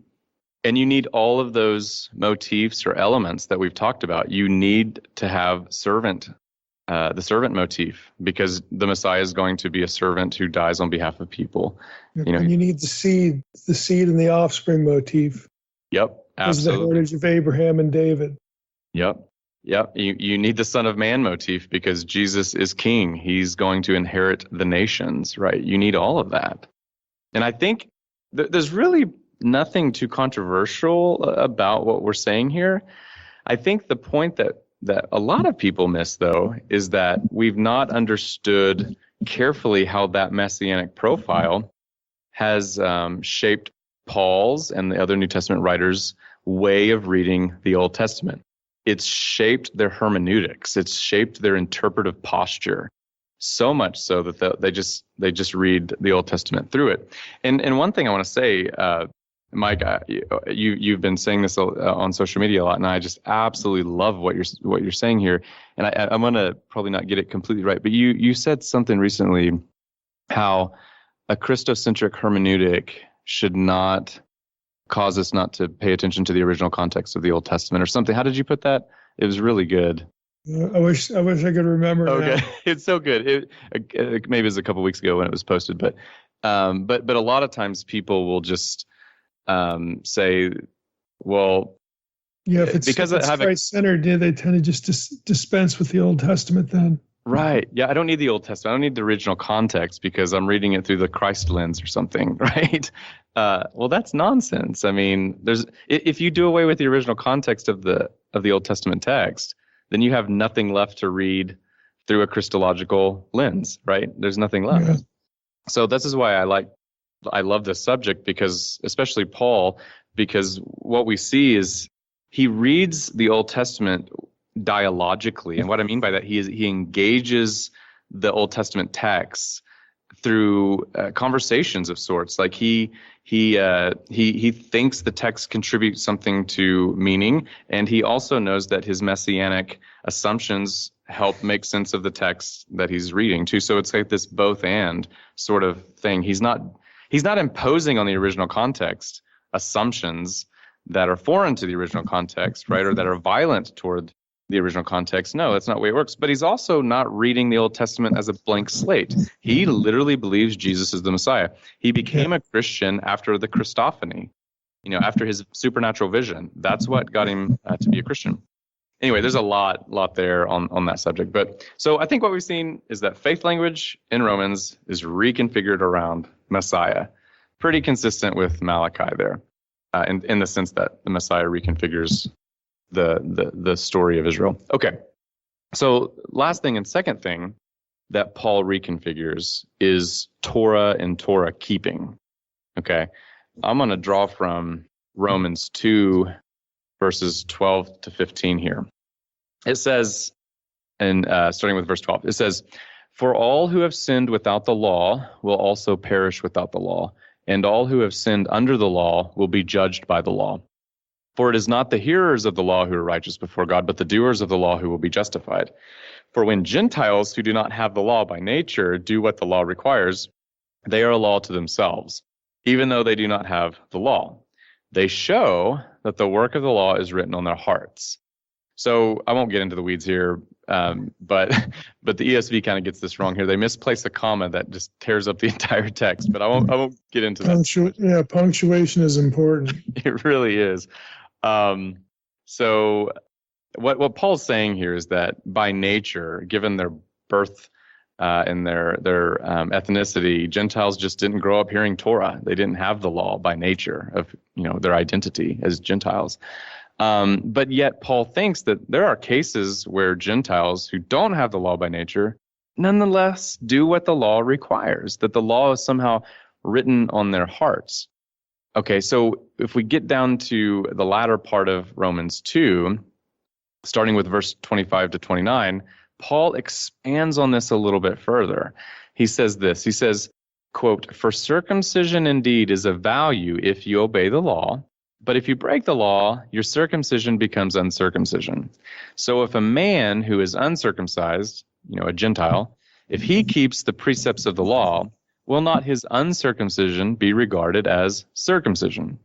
And you need all of those motifs or elements that we've talked about. You need to have servant the servant motif, because the Messiah is going to be a servant who dies on behalf of people. And you need the seed and the offspring motif. Yep, because of the absolutely. heritage of Abraham and David. Yep. You need the Son of Man motif because Jesus is king. He's going to inherit the nations, right? You need all of that. And I think there's really nothing too controversial about what we're saying here. I think the point that a lot of people miss, though, is that we've not understood carefully how that messianic profile has shaped Paul's and the other New Testament writers' way of reading the Old Testament. It's shaped their hermeneutics. It's shaped their interpretive posture, so much so that they just read the Old Testament through it. And one thing I want to say, Mike, you've been saying this on social media a lot, and I just absolutely love what you're saying here. And I'm gonna probably not get it completely right, but you said something recently how a Christocentric hermeneutic should not cause us not to pay attention to the original context of the Old Testament or something. How did you put that? It was really good. I wish I could remember. Okay, now. It's so good. It maybe it was a couple weeks ago when it was posted, but a lot of times people will just say, well, yeah, if it's Christ-centered, they tend to just dispense with the Old Testament then. Right. Yeah, I don't need the Old Testament. I don't need the original context because I'm reading it through the Christ lens or something, right? Well, that's nonsense. I mean, if you do away with the original context of the Old Testament text, then you have nothing left to read through a Christological lens, right? There's nothing left. Yeah. So this is why I love this subject, because especially Paul, because what we see is he reads the Old Testament dialogically. And what I mean by that, he engages the Old Testament texts through conversations of sorts. Like he thinks the text contributes something to meaning, and he also knows that his messianic assumptions help make sense of the text that he's reading too. So it's like this both and sort of thing. He's not imposing on the original context assumptions that are foreign to the original context, right, or that are violent toward the original context. No, that's not the way it works. But he's also not reading the Old Testament as a blank slate. He literally believes Jesus is the Messiah. He became a Christian after the Christophany, after his supernatural vision. That's what got him to be a Christian. Anyway, there's a lot there on that subject. But so I think what we've seen is that faith language in Romans is reconfigured around Messiah, pretty consistent with Malachi there, in the sense that the Messiah reconfigures the story of Israel. Okay, so last thing and second thing that Paul reconfigures is Torah and Torah keeping. Okay, I'm going to draw from Romans 2, verses 12 to 15 here. It says, and starting with verse 12, it says, "For all who have sinned without the law will also perish without the law, and all who have sinned under the law will be judged by the law. For it is not the hearers of the law who are righteous before God, but the doers of the law who will be justified. For when Gentiles who do not have the law by nature do what the law requires, they are a law to themselves, even though they do not have the law. They show that the work of the law is written on their hearts." So I won't get into the weeds here, but the ESV kind of gets this wrong here. They misplace a comma that just tears up the entire text, but I won't get into that. Punctuation is important. It really is. So what Paul's saying here is that by nature, given their birth and their ethnicity, Gentiles just didn't grow up hearing Torah. They didn't have the law by nature of their identity as Gentiles. But yet Paul thinks that there are cases where Gentiles who don't have the law by nature nonetheless do what the law requires, that the law is somehow written on their hearts. Okay, so if we get down to the latter part of Romans 2, starting with verse 25 to 29, Paul expands on this a little bit further. He says this, he says, quote, "For circumcision indeed is of value if you obey the law, but if you break the law, your circumcision becomes uncircumcision. So if a man who is uncircumcised, a Gentile, if he keeps the precepts of the law, will not his uncircumcision be regarded as circumcision?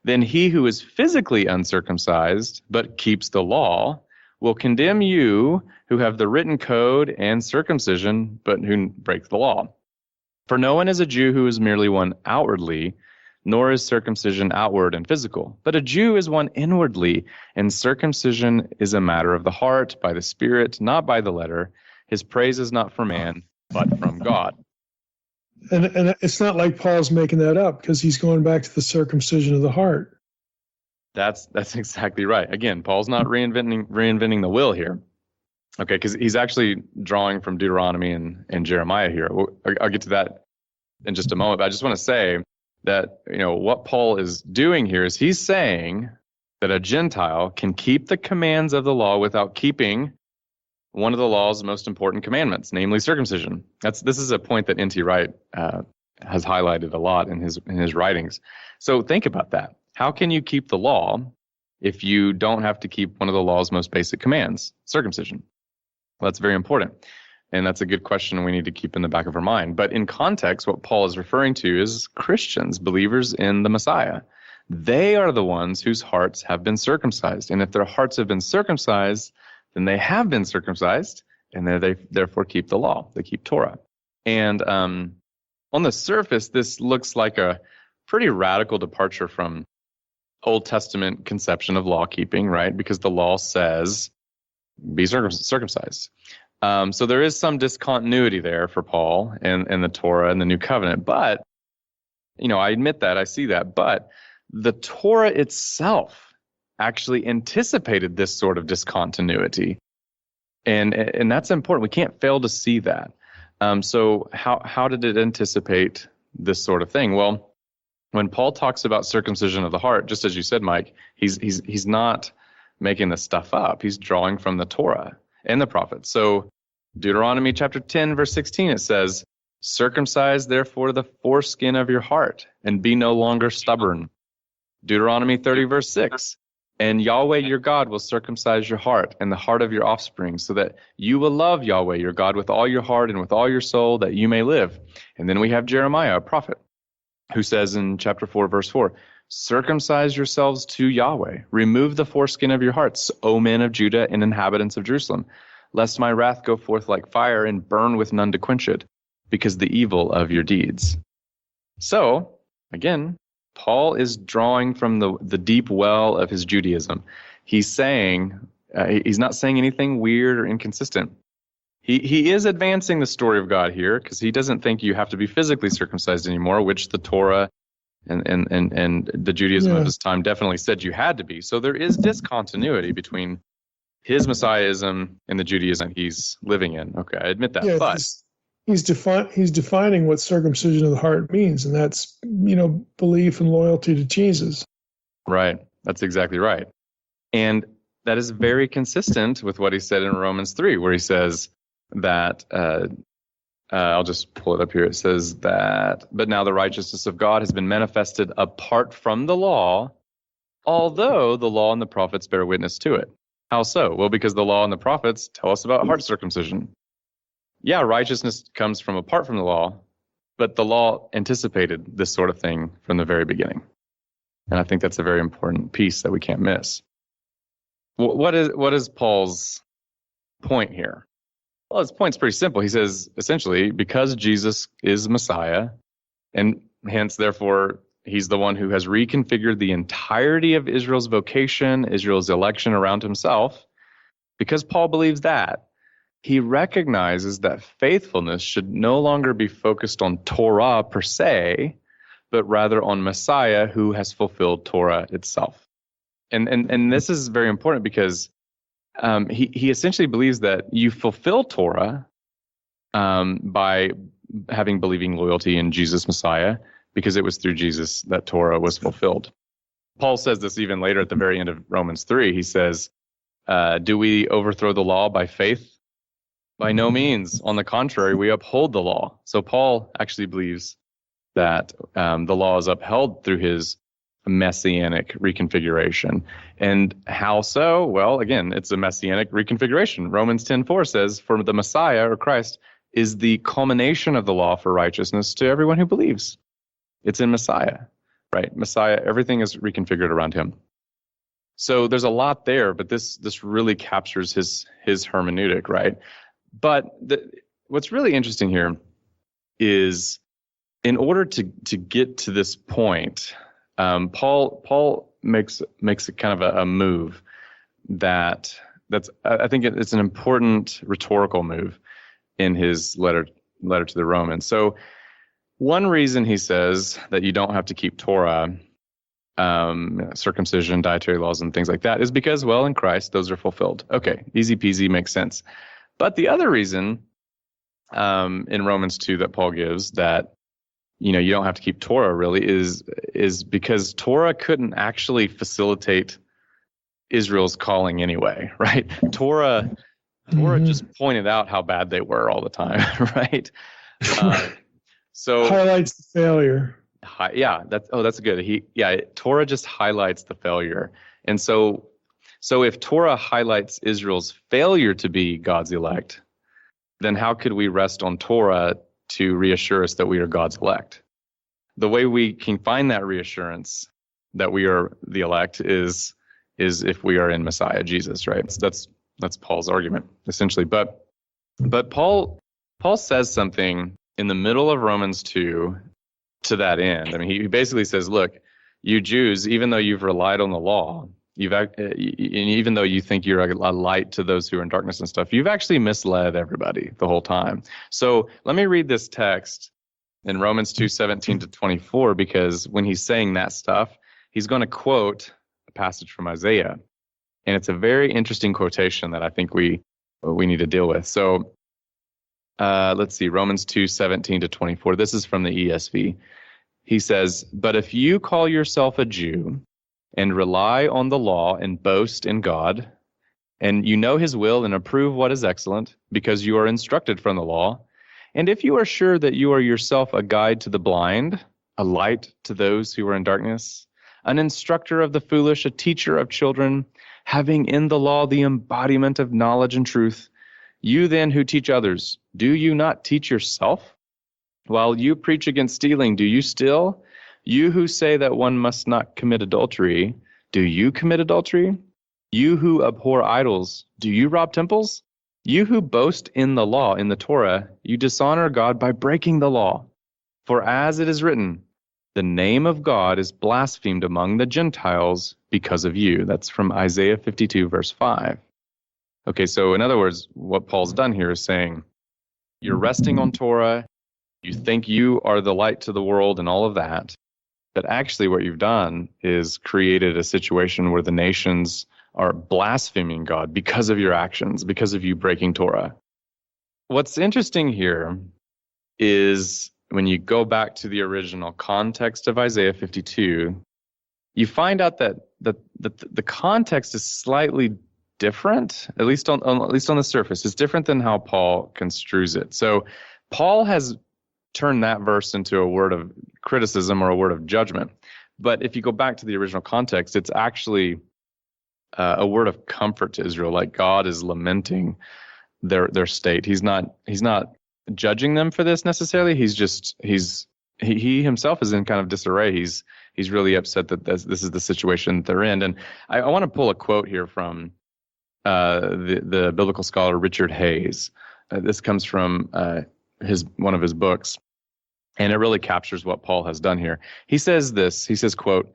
Then he who is physically uncircumcised but keeps the law will condemn you who have the written code and circumcision, but who break the law. For no one is a Jew who is merely one outwardly, nor is circumcision outward and physical. But a Jew is one inwardly, and circumcision is a matter of the heart, by the Spirit, not by the letter. His praise is not from man, but from God. And it's not like Paul's making that up, because he's going back to the circumcision of the heart. That's exactly right. Again, Paul's not reinventing the wheel here. Okay, because he's actually drawing from Deuteronomy and Jeremiah here. I'll get to that in just a moment, but I just want to say that, what Paul is doing here is he's saying that a Gentile can keep the commands of the law without keeping one of the law's most important commandments, namely circumcision. This is a point that N.T. Wright has highlighted a lot in his writings. So think about that. How can you keep the law if you don't have to keep one of the law's most basic commands, circumcision? Well, that's very important. And that's a good question we need to keep in the back of our mind. But in context, what Paul is referring to is Christians, believers in the Messiah. They are the ones whose hearts have been circumcised. And if their hearts have been circumcised, then they have been circumcised, and they therefore keep the law. They keep Torah. And on the surface, this looks like a pretty radical departure from Old Testament conception of law keeping, right? Because the law says, be circumcised. So there is some discontinuity there for Paul and the Torah and the New Covenant. But, I admit that, I see that. But the Torah itself actually anticipated this sort of discontinuity. And that's important. We can't fail to see that. So how did it anticipate this sort of thing? Well, when Paul talks about circumcision of the heart, just as you said, Mike, he's not making this stuff up. He's drawing from the Torah and the prophets. So Deuteronomy chapter 10, verse 16, it says, circumcise therefore the foreskin of your heart and be no longer stubborn. Deuteronomy 30, verse 6, and Yahweh your God will circumcise your heart and the heart of your offspring, so that you will love Yahweh your God with all your heart and with all your soul, that you may live. And then we have Jeremiah, a prophet, who says in chapter 4, verse 4, circumcise yourselves to Yahweh. Remove the foreskin of your hearts, O men of Judah and inhabitants of Jerusalem, lest my wrath go forth like fire and burn with none to quench it, because the evil of your deeds. So, again, Paul is drawing from the deep well of his Judaism. He's saying, he's not saying anything weird or inconsistent. He is advancing the story of God here, because he doesn't think you have to be physically circumcised anymore, which the Torah and the Judaism of his time definitely said you had to be. So there is discontinuity between his Messiahism and the Judaism he's living in. Okay, I admit that. Yeah, but he's defining what circumcision of the heart means, and that's, belief and loyalty to Jesus. Right. That's exactly right. And that is very consistent with what he said in Romans 3, where he says that, I'll just pull it up here. It says that, but now the righteousness of God has been manifested apart from the law, although the law and the prophets bear witness to it. How so? Well, because the law and the prophets tell us about heart circumcision. Yeah, righteousness comes from apart from the law, but the law anticipated this sort of thing from the very beginning. And I think that's a very important piece that we can't miss. What is Paul's point here? Well, his point's pretty simple. He says, essentially, because Jesus is Messiah, and hence, therefore, he's the one who has reconfigured the entirety of Israel's vocation, Israel's election around himself. Because Paul believes that, he recognizes that faithfulness should no longer be focused on Torah per se, but rather on Messiah who has fulfilled Torah itself. And this is very important because he essentially believes that you fulfill Torah by believing loyalty in Jesus Messiah, because it was through Jesus that Torah was fulfilled. Paul says this even later at the very end of Romans 3. He says, do we overthrow the law by faith? By no means. On the contrary, we uphold the law. So Paul actually believes that the law is upheld through his messianic reconfiguration. And how so? Well, again, it's a messianic reconfiguration. Romans 10:4 says, for the Messiah, or Christ, is the culmination of the law for righteousness to everyone who believes. It's in Messiah, right? Messiah, everything is reconfigured around him. So there's a lot there, but this really captures his hermeneutic, right? But what's really interesting here is, in order to get to this point, Paul makes a kind of a move that's I think it's an important rhetorical move in his letter to the Romans. So one reason he says that you don't have to keep Torah, circumcision, dietary laws, and things like that, is because, well, in Christ, those are fulfilled. Okay, easy peasy, makes sense. But the other reason in Romans 2 that Paul gives, that you don't have to keep Torah really, is because Torah couldn't actually facilitate Israel's calling anyway, right? Torah just pointed out how bad they were all the time, right? So highlights the failure. Yeah, that's good. Torah just highlights the failure. And so if Torah highlights Israel's failure to be God's elect, then how could we rest on Torah to reassure us that we are God's elect? The way we can find that reassurance that we are the elect is if we are in Messiah Jesus, right? So that's Paul's argument essentially. But Paul says something in the middle of Romans 2 to that end. I mean, he basically says, look, you Jews, even though you've relied on the law, even though you think you're a light to those who are in darkness and stuff, you've actually misled everybody the whole time. So let me read this text in Romans 2:17-24, because when he's saying that stuff, he's going to quote a passage from Isaiah. And it's a very interesting quotation that I think we need to deal with. So let's see, Romans 2:17-24. This is from the ESV. He says, "But if you call yourself a Jew and rely on the law and boast in God, and you know his will and approve what is excellent, because you are instructed from the law, and if you are sure that you are yourself a guide to the blind, a light to those who are in darkness, an instructor of the foolish, a teacher of children, having in the law the embodiment of knowledge and truth, you then who teach others, do you not teach yourself? While you preach against stealing, do you steal? You who say that one must not commit adultery, do you commit adultery? You who abhor idols, do you rob temples? You who boast in the law, in the Torah, you dishonor God by breaking the law. For as it is written, the name of God is blasphemed among the Gentiles because of you." That's from Isaiah 52, verse 5. Okay, so in other words, what Paul's done here is saying, you're resting on Torah, you think you are the light to the world and all of that, but actually what you've done is created a situation where the nations are blaspheming God because of your actions, because of you breaking Torah. What's interesting here is when you go back to the original context of Isaiah 52, you find out that the context is slightly different, at least on the surface. It's different than how Paul construes it. So Paul has turned that verse into a word of criticism or a word of judgment. But if you go back to the original context, it's actually a word of comfort to Israel. Like God is lamenting their state. He's not judging them for this necessarily. He himself is in kind of disarray. He's really upset that this is the situation they're in. And I want to pull a quote here from the biblical scholar Richard Hayes. This comes from one of his books, and it really captures what Paul has done here. He says this. He says, quote,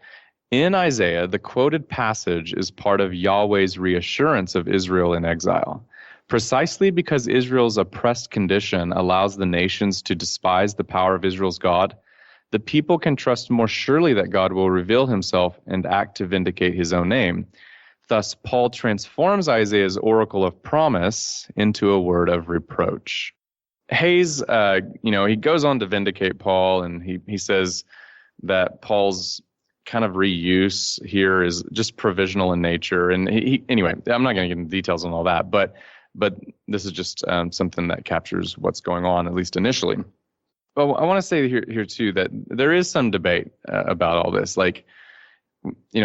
"In Isaiah, the quoted passage is part of Yahweh's reassurance of Israel in exile. Precisely because Israel's oppressed condition allows the nations to despise the power of Israel's God, the people can trust more surely that God will reveal himself and act to vindicate his own name. Thus, Paul transforms Isaiah's oracle of promise into a word of reproach." Hayes, he goes on to vindicate Paul, and he says that Paul's kind of reuse here is just provisional in nature. And anyway, I'm not going to get into details on all that, but this is just something that captures what's going on, at least initially. But I want to say here too that there is some debate about all this. Like,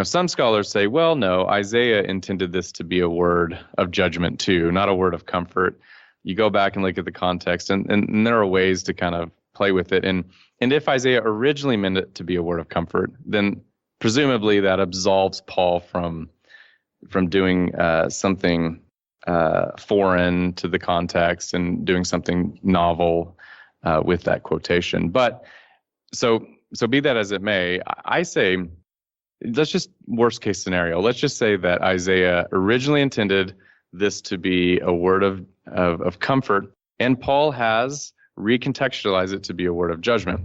some scholars say, well, no, Isaiah intended this to be a word of judgment too, not a word of comfort. You go back and look at the context, and there are ways to kind of play with it. And if Isaiah originally meant it to be a word of comfort, then presumably that absolves Paul from doing something foreign to the context and doing something novel with that quotation. But so be that as it may, I say, let's just worst case scenario. Let's just say that Isaiah originally intended this to be a word of comfort, and Paul has recontextualized it to be a word of judgment.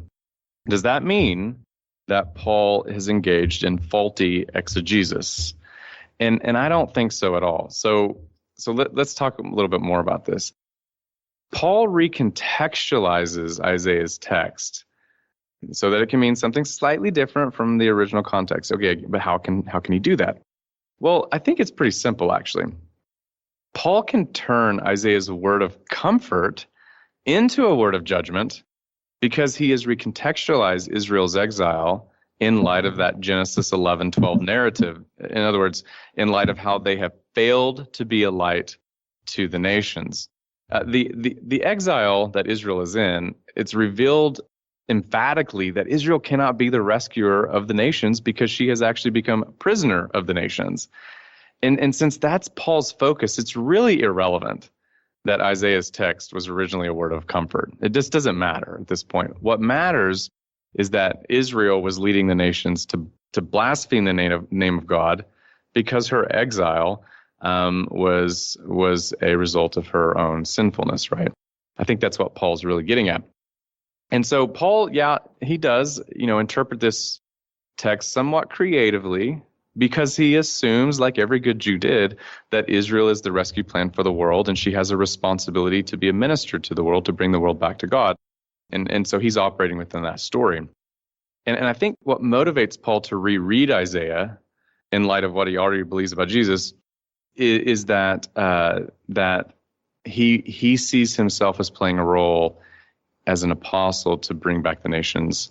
Does that mean that Paul has engaged in faulty exegesis? And I don't think so at all. So let's talk a little bit more about this. Paul recontextualizes Isaiah's text so that it can mean something slightly different from the original context. Okay, but how can he do that? Well, I think it's pretty simple, actually. Paul can turn Isaiah's word of comfort into a word of judgment because he has recontextualized Israel's exile in light of that Genesis 11:12 narrative. In other words, in light of how they have failed to be a light to the nations. The exile that Israel is in, it's revealed emphatically that Israel cannot be the rescuer of the nations because she has actually become a prisoner of the nations. And since that's Paul's focus, it's really irrelevant that Isaiah's text was originally a word of comfort. It just doesn't matter at this point. What matters is that Israel was leading the nations to blaspheme the name of God because her exile was a result of her own sinfulness, right? I think that's what Paul's really getting at. And so Paul, he does, interpret this text somewhat creatively because he assumes, like every good Jew did, that Israel is the rescue plan for the world, and she has a responsibility to be a minister to the world, to bring the world back to God. And so he's operating within that story. And I think what motivates Paul to reread Isaiah in light of what he already believes about Jesus is that he sees himself as playing a role as an apostle to bring back the nations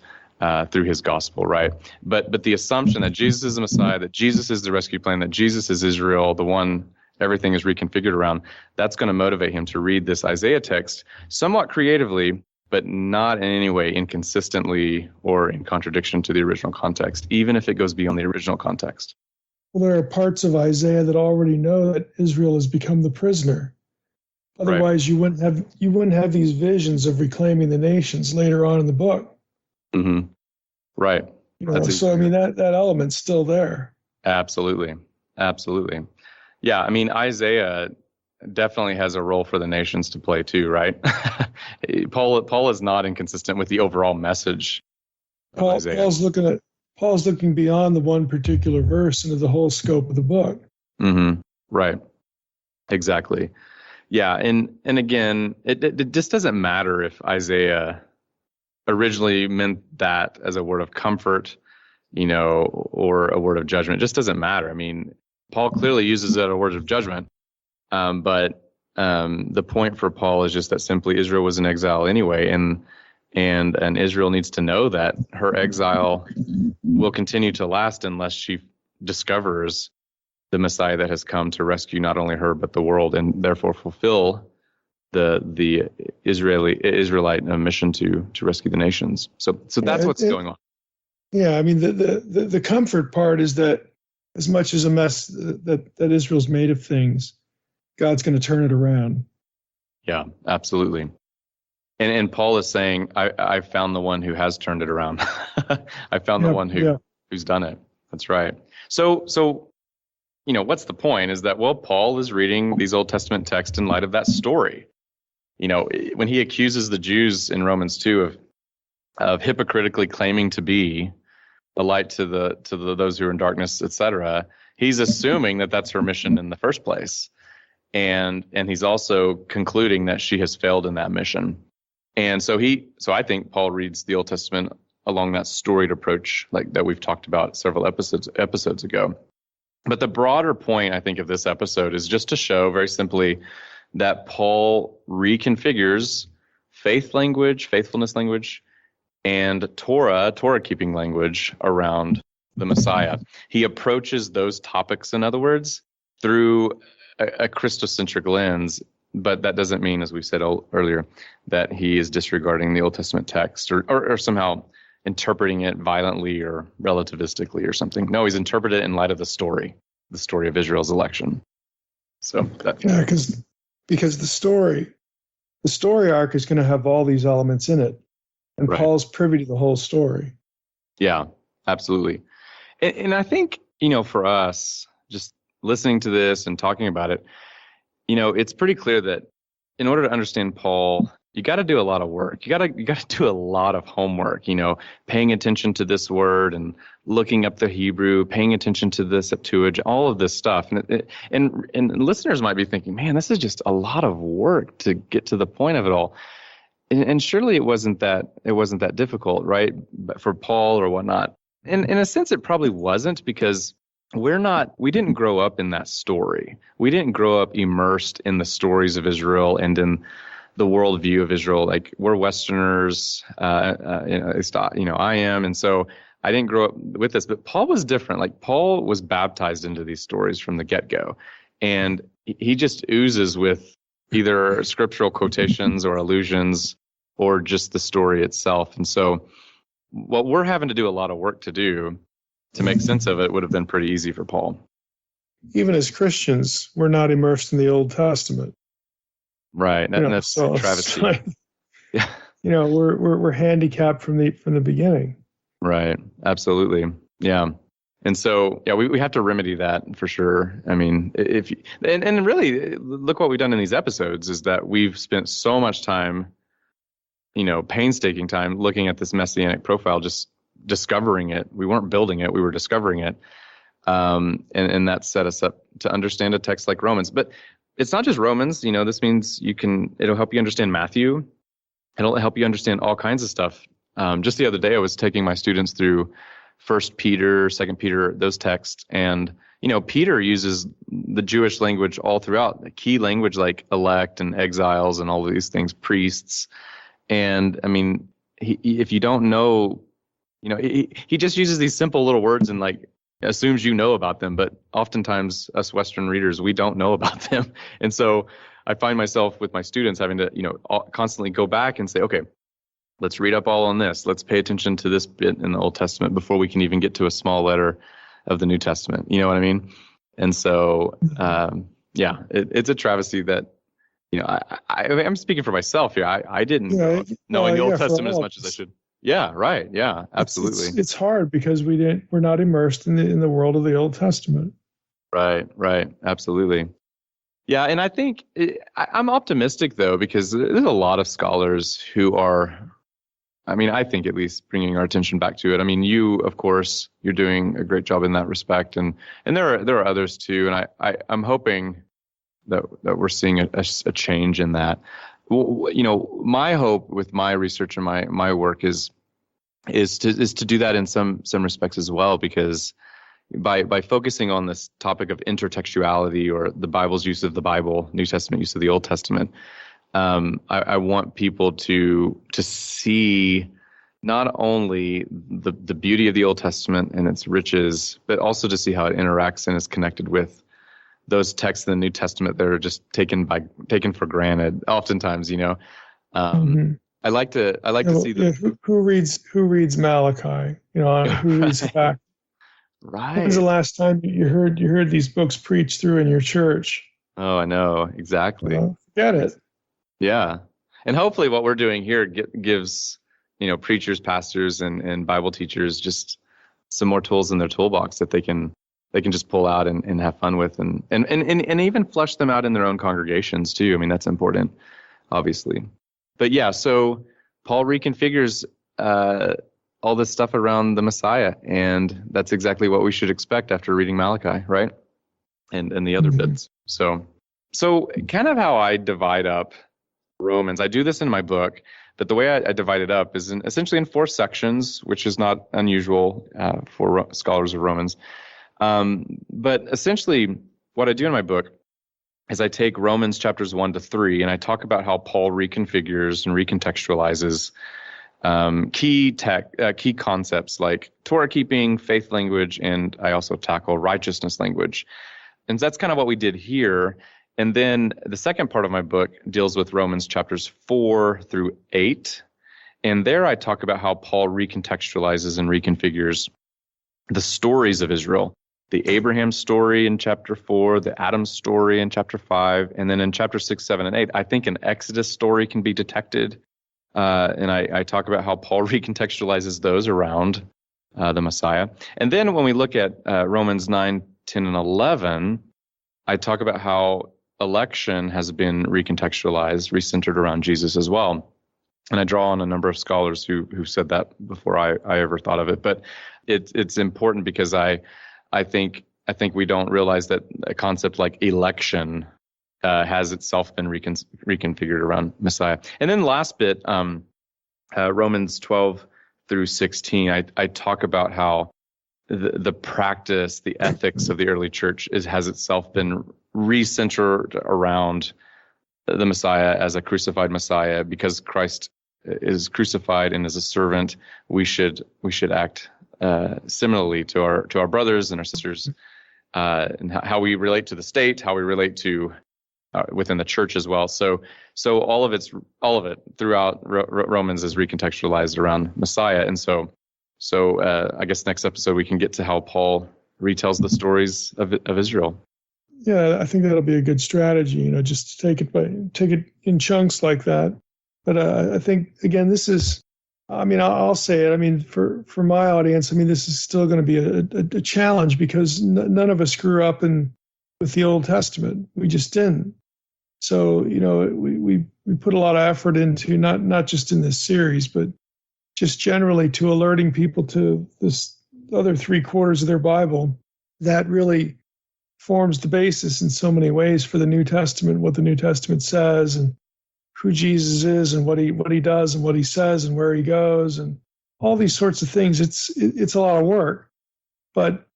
through his gospel, right? But the assumption that Jesus is the Messiah, that Jesus is the rescue plan, that Jesus is Israel, the one everything is reconfigured around, that's going to motivate him to read this Isaiah text somewhat creatively, but not in any way inconsistently or in contradiction to the original context, even if it goes beyond the original context. Well, there are parts of Isaiah that already know that Israel has become the prisoner. Otherwise, right. you wouldn't have these visions of reclaiming the nations later on in the book. Mm-hmm. Right. So I mean that element's still there. Absolutely. Yeah, I mean Isaiah definitely has a role for the nations to play too, right? Paul is not inconsistent with the overall message of Isaiah. Paul's looking beyond the one particular verse into the whole scope of the book. Mm-hmm. Right. Exactly. Yeah, and again, it just doesn't matter if Isaiah originally meant that as a word of comfort, or a word of judgment. It just doesn't matter. I mean, Paul clearly uses it as a word of judgment, but the point for Paul is just that simply Israel was in exile anyway, and Israel needs to know that her exile will continue to last unless she discovers the Messiah that has come to rescue not only her but the world, and therefore fulfill the Israelite mission to rescue the nations. So that's what's going on. Yeah, I mean the comfort part is that as much as a mess that Israel's made of things, God's going to turn it around. Yeah, absolutely. And Paul is saying, I found the one who has turned it around. I found the one who's done it. That's right. So what's the point is that, well, Paul is reading these Old Testament texts in light of that story. When he accuses the Jews in Romans 2 of hypocritically claiming to be the light to those who are in darkness, etc., he's assuming that that's her mission in the first place. And he's also concluding that she has failed in that mission. And so I think Paul reads the Old Testament along that storied approach, like that we've talked about several episodes ago. But the broader point, I think, of this episode is just to show very simply that Paul reconfigures faith language, faithfulness language, and Torah keeping language around the Messiah. He approaches those topics, in other words, through a Christocentric lens, but that doesn't mean, as we said earlier, that he is disregarding the Old Testament text or somehow interpreting it violently or relativistically or something. No, he's interpreted it in light of the story. the story of Israel's election. So yeah, because the story arc is going to have all these elements in it, and right. Paul's privy to the whole story. Yeah, absolutely. And I think, for us, just listening to this and talking about it, it's pretty clear that in order to understand Paul, you got to do a lot of work. You got to do a lot of homework, paying attention to this word and looking up the Hebrew, paying attention to the Septuagint, all of this stuff. And listeners might be thinking, man, this is just a lot of work to get to the point of it all. And surely it wasn't that difficult, right? For Paul or whatnot. And in a sense, it probably wasn't, because we didn't grow up in that story. We didn't grow up immersed in the stories of Israel and in the worldview of Israel. Like, we're Westerners, I am. And so I didn't grow up with this, but Paul was different. Like, Paul was baptized into these stories from the get-go. And he just oozes with either scriptural quotations or allusions or just the story itself. And so what we're having to do a lot of work to do to make sense of it would have been pretty easy for Paul. Even as Christians, we're not immersed in the Old Testament. Right. That's a travesty. Like, yeah. We're handicapped from the beginning. Right. Absolutely. Yeah. And so, yeah, we have to remedy that for sure. I mean, and really look what we've done in these episodes is that we've spent so much time, painstaking time looking at this messianic profile, just discovering it. We weren't building it, we were discovering it. And that set us up to understand a text like Romans. But it's not just Romans, this means it'll help you understand Matthew. It'll help you understand all kinds of stuff. Just the other day, I was taking my students through 1 Peter, 2 Peter, those texts. And, Peter uses the Jewish language all throughout, the key language like elect and exiles and all of these things, priests. And I mean, if you don't know, he just uses these simple little words and like assumes you know about them. But oftentimes us Western readers, we don't know about them. And so I find myself with my students having to, constantly go back and say, okay, let's read up all on this. Let's pay attention to this bit in the Old Testament before we can even get to a small letter of the New Testament. You know what I mean? And so, it's a travesty that, I'm speaking for myself here. I didn't know in the Old Testament as much as I should. Yeah, right. Yeah, absolutely. It's hard because we're not immersed in the world of the Old Testament. Right. Absolutely. Yeah, and I think I'm optimistic though, because there's a lot of scholars who are, I think at least bringing our attention back to it. I mean, you, of course, you're doing a great job in that respect, and there are others too. And I'm hoping that we're seeing a change in that. My hope with my research and my work is to do that in some respects as well, because by focusing on this topic of intertextuality, or the Bible's use of the Bible, New Testament use of the Old Testament, I want people to see not only the beauty of the Old Testament and its riches, but also to see how it interacts and is connected with those texts in the New Testament that are just taken for granted. Oftentimes, I like to see who reads Malachi. Who reads back. Right. When was the last time you heard these books preached through in your church? Oh, I know exactly. Get it. Yeah, and hopefully, what we're doing here gives preachers, pastors, and Bible teachers just some more tools in their toolbox that they can just pull out and have fun with, and even flush them out in their own congregations too. I mean, that's important, obviously. But yeah, so Paul reconfigures all this stuff around the Messiah, and that's exactly what we should expect after reading Malachi, right? And the other bits. So kind of how I divide up Romans, I do this in my book, but the way I divide it up is essentially in 4 sections, which is not unusual for scholars of Romans. But essentially, what I do in my book is I take Romans chapters 1 to 3, and I talk about how Paul reconfigures and recontextualizes key concepts like Torah keeping, faith language, and I also tackle righteousness language. And that's kind of what we did here. And then the second part of my book deals with Romans chapters 4 through 8. And there I talk about how Paul recontextualizes and reconfigures the stories of Israel. the Abraham story in chapter 4, the Adam story in chapter 5, and then in chapter 6, 7, and 8, I think an Exodus story can be detected. And I talk about how Paul recontextualizes those around the Messiah. And then when we look at Romans 9, 10, and 11, I talk about how election has been recontextualized, recentered around Jesus as well. And I draw on a number of scholars who said that before I ever thought of it. But it's important because I think we don't realize that a concept like election has itself been reconfigured around Messiah. And then the last bit, Romans 12 through 16, I talk about how the practice, the ethics of the early church has itself been recentered around the Messiah as a crucified Messiah. Because Christ is crucified and as a servant, we should act similarly to our brothers and our sisters, and how we relate to the state, how we relate to within the church as well. So all of it throughout Romans is recontextualized around Messiah. And so I guess next episode we can get to how Paul retells the stories of Israel. Yeah, I think that'll be a good strategy. Just to take it in chunks like that. But I think again, this is. I'll say it. For my audience, this is still going to be a challenge because none of us grew up with the Old Testament. We just didn't. So we put a lot of effort into not just in this series, but just generally to alerting people to this other 3/4 of their Bible that really forms the basis in so many ways for the New Testament, what the New Testament says, and who Jesus is, and what he does, and what he says, and where he goes, and all these sorts of things. It's a lot of work, but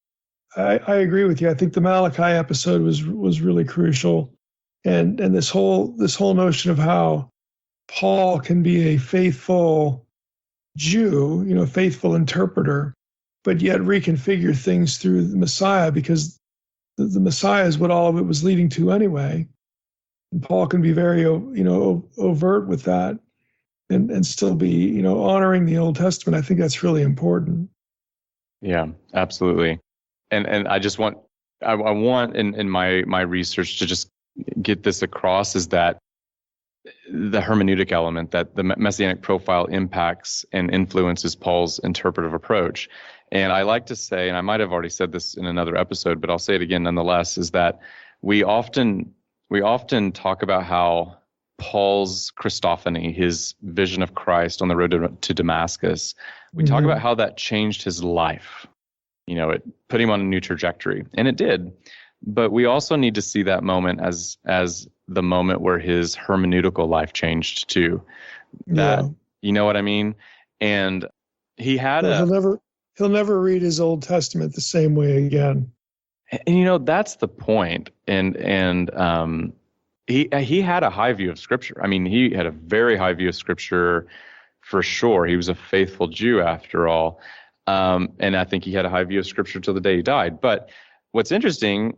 I agree with you. I think the Malachi episode was really crucial, and this whole notion of how Paul can be a faithful Jew, faithful interpreter, but yet reconfigure things through the Messiah, because the Messiah is what all of it was leading to anyway. And Paul can be very, overt with that, and still be, honoring the Old Testament. I think that's really important. Yeah, absolutely. And I just want in my research to just get this across, is that the hermeneutic element, that the messianic profile impacts and influences Paul's interpretive approach. And I like to say, and I might have already said this in another episode, but I'll say it again nonetheless, is that we often talk about how Paul's Christophany, his vision of Christ on the road to Damascus, we talk about how that changed his life. It put him on a new trajectory, and it did. But we also need to see that moment as the moment where his hermeneutical life changed too. You know what I mean? And he had he'll never read his Old Testament the same way again. And that's the point. And he had a high view of Scripture. He had a very high view of Scripture for sure. He was a faithful Jew after all. And I think he had a high view of Scripture till the day he died. But what's interesting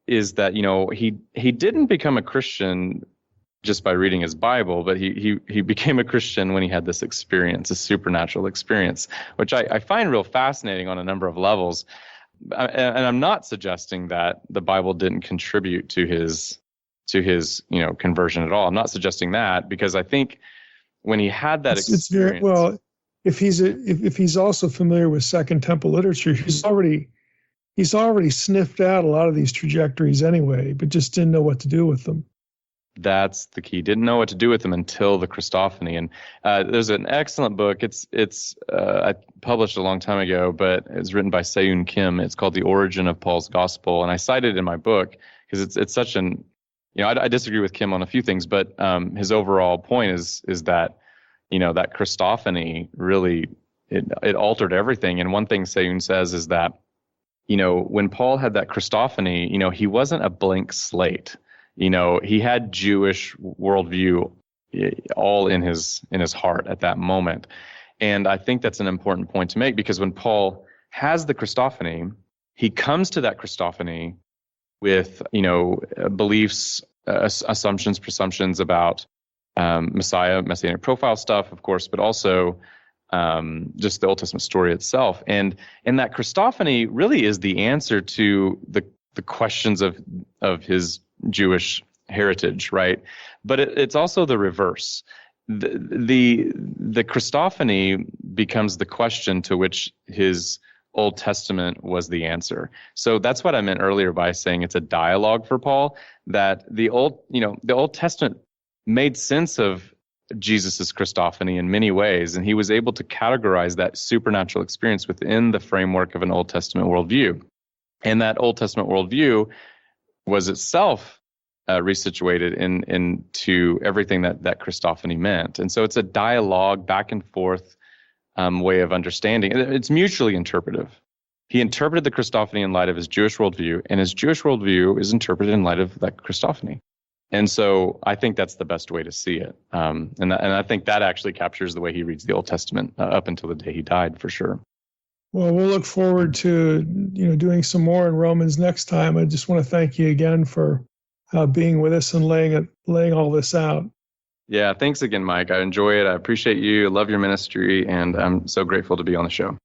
is that, he didn't become a Christian just by reading his Bible, but he became a Christian when he had this experience, a supernatural experience, which I find real fascinating on a number of levels. And I'm not suggesting that the Bible didn't contribute to his conversion at all. I'm not suggesting that, because I think when he had that experience, it's very well. If he's also familiar with Second Temple literature, he's already sniffed out a lot of these trajectories anyway, but just didn't know what to do with them. That's the key. Didn't know what to do with them until the Christophany. And there's an excellent book. It's I published a long time ago, but it's written by Seun Kim. It's called The Origin of Paul's Gospel, and I cited it in my book because it's such an, I disagree with Kim on a few things, but his overall point is that that Christophany really it altered everything. And one thing Seun says is that when Paul had that Christophany, he wasn't a blank slate. He had Jewish worldview all in his heart at that moment. And I think that's an important point to make, because when Paul has the Christophany, he comes to that Christophany with, beliefs, assumptions, presumptions about Messiah, messianic profile stuff, of course, but also just the Old Testament story itself. And that Christophany really is the answer to the questions of his Jewish heritage, right? But it's also the reverse. The Christophany becomes the question to which his Old Testament was the answer. So that's what I meant earlier by saying it's a dialogue for Paul, that the Old Testament made sense of Jesus's Christophany in many ways, and he was able to categorize that supernatural experience within the framework of an Old Testament worldview. And that Old Testament worldview was itself resituated into everything that Christophany meant. And so it's a dialogue, back and forth way of understanding. It's mutually interpretive. He interpreted the Christophany in light of his Jewish worldview, and his Jewish worldview is interpreted in light of that Christophany. And so I think that's the best way to see it. And I think that actually captures the way he reads the Old Testament up until the day he died, for sure. Well, we'll look forward to doing some more in Romans next time. I just want to thank you again for being with us and laying all this out. Yeah, thanks again, Mike. I enjoy it. I appreciate you. I love your ministry, and I'm so grateful to be on the show.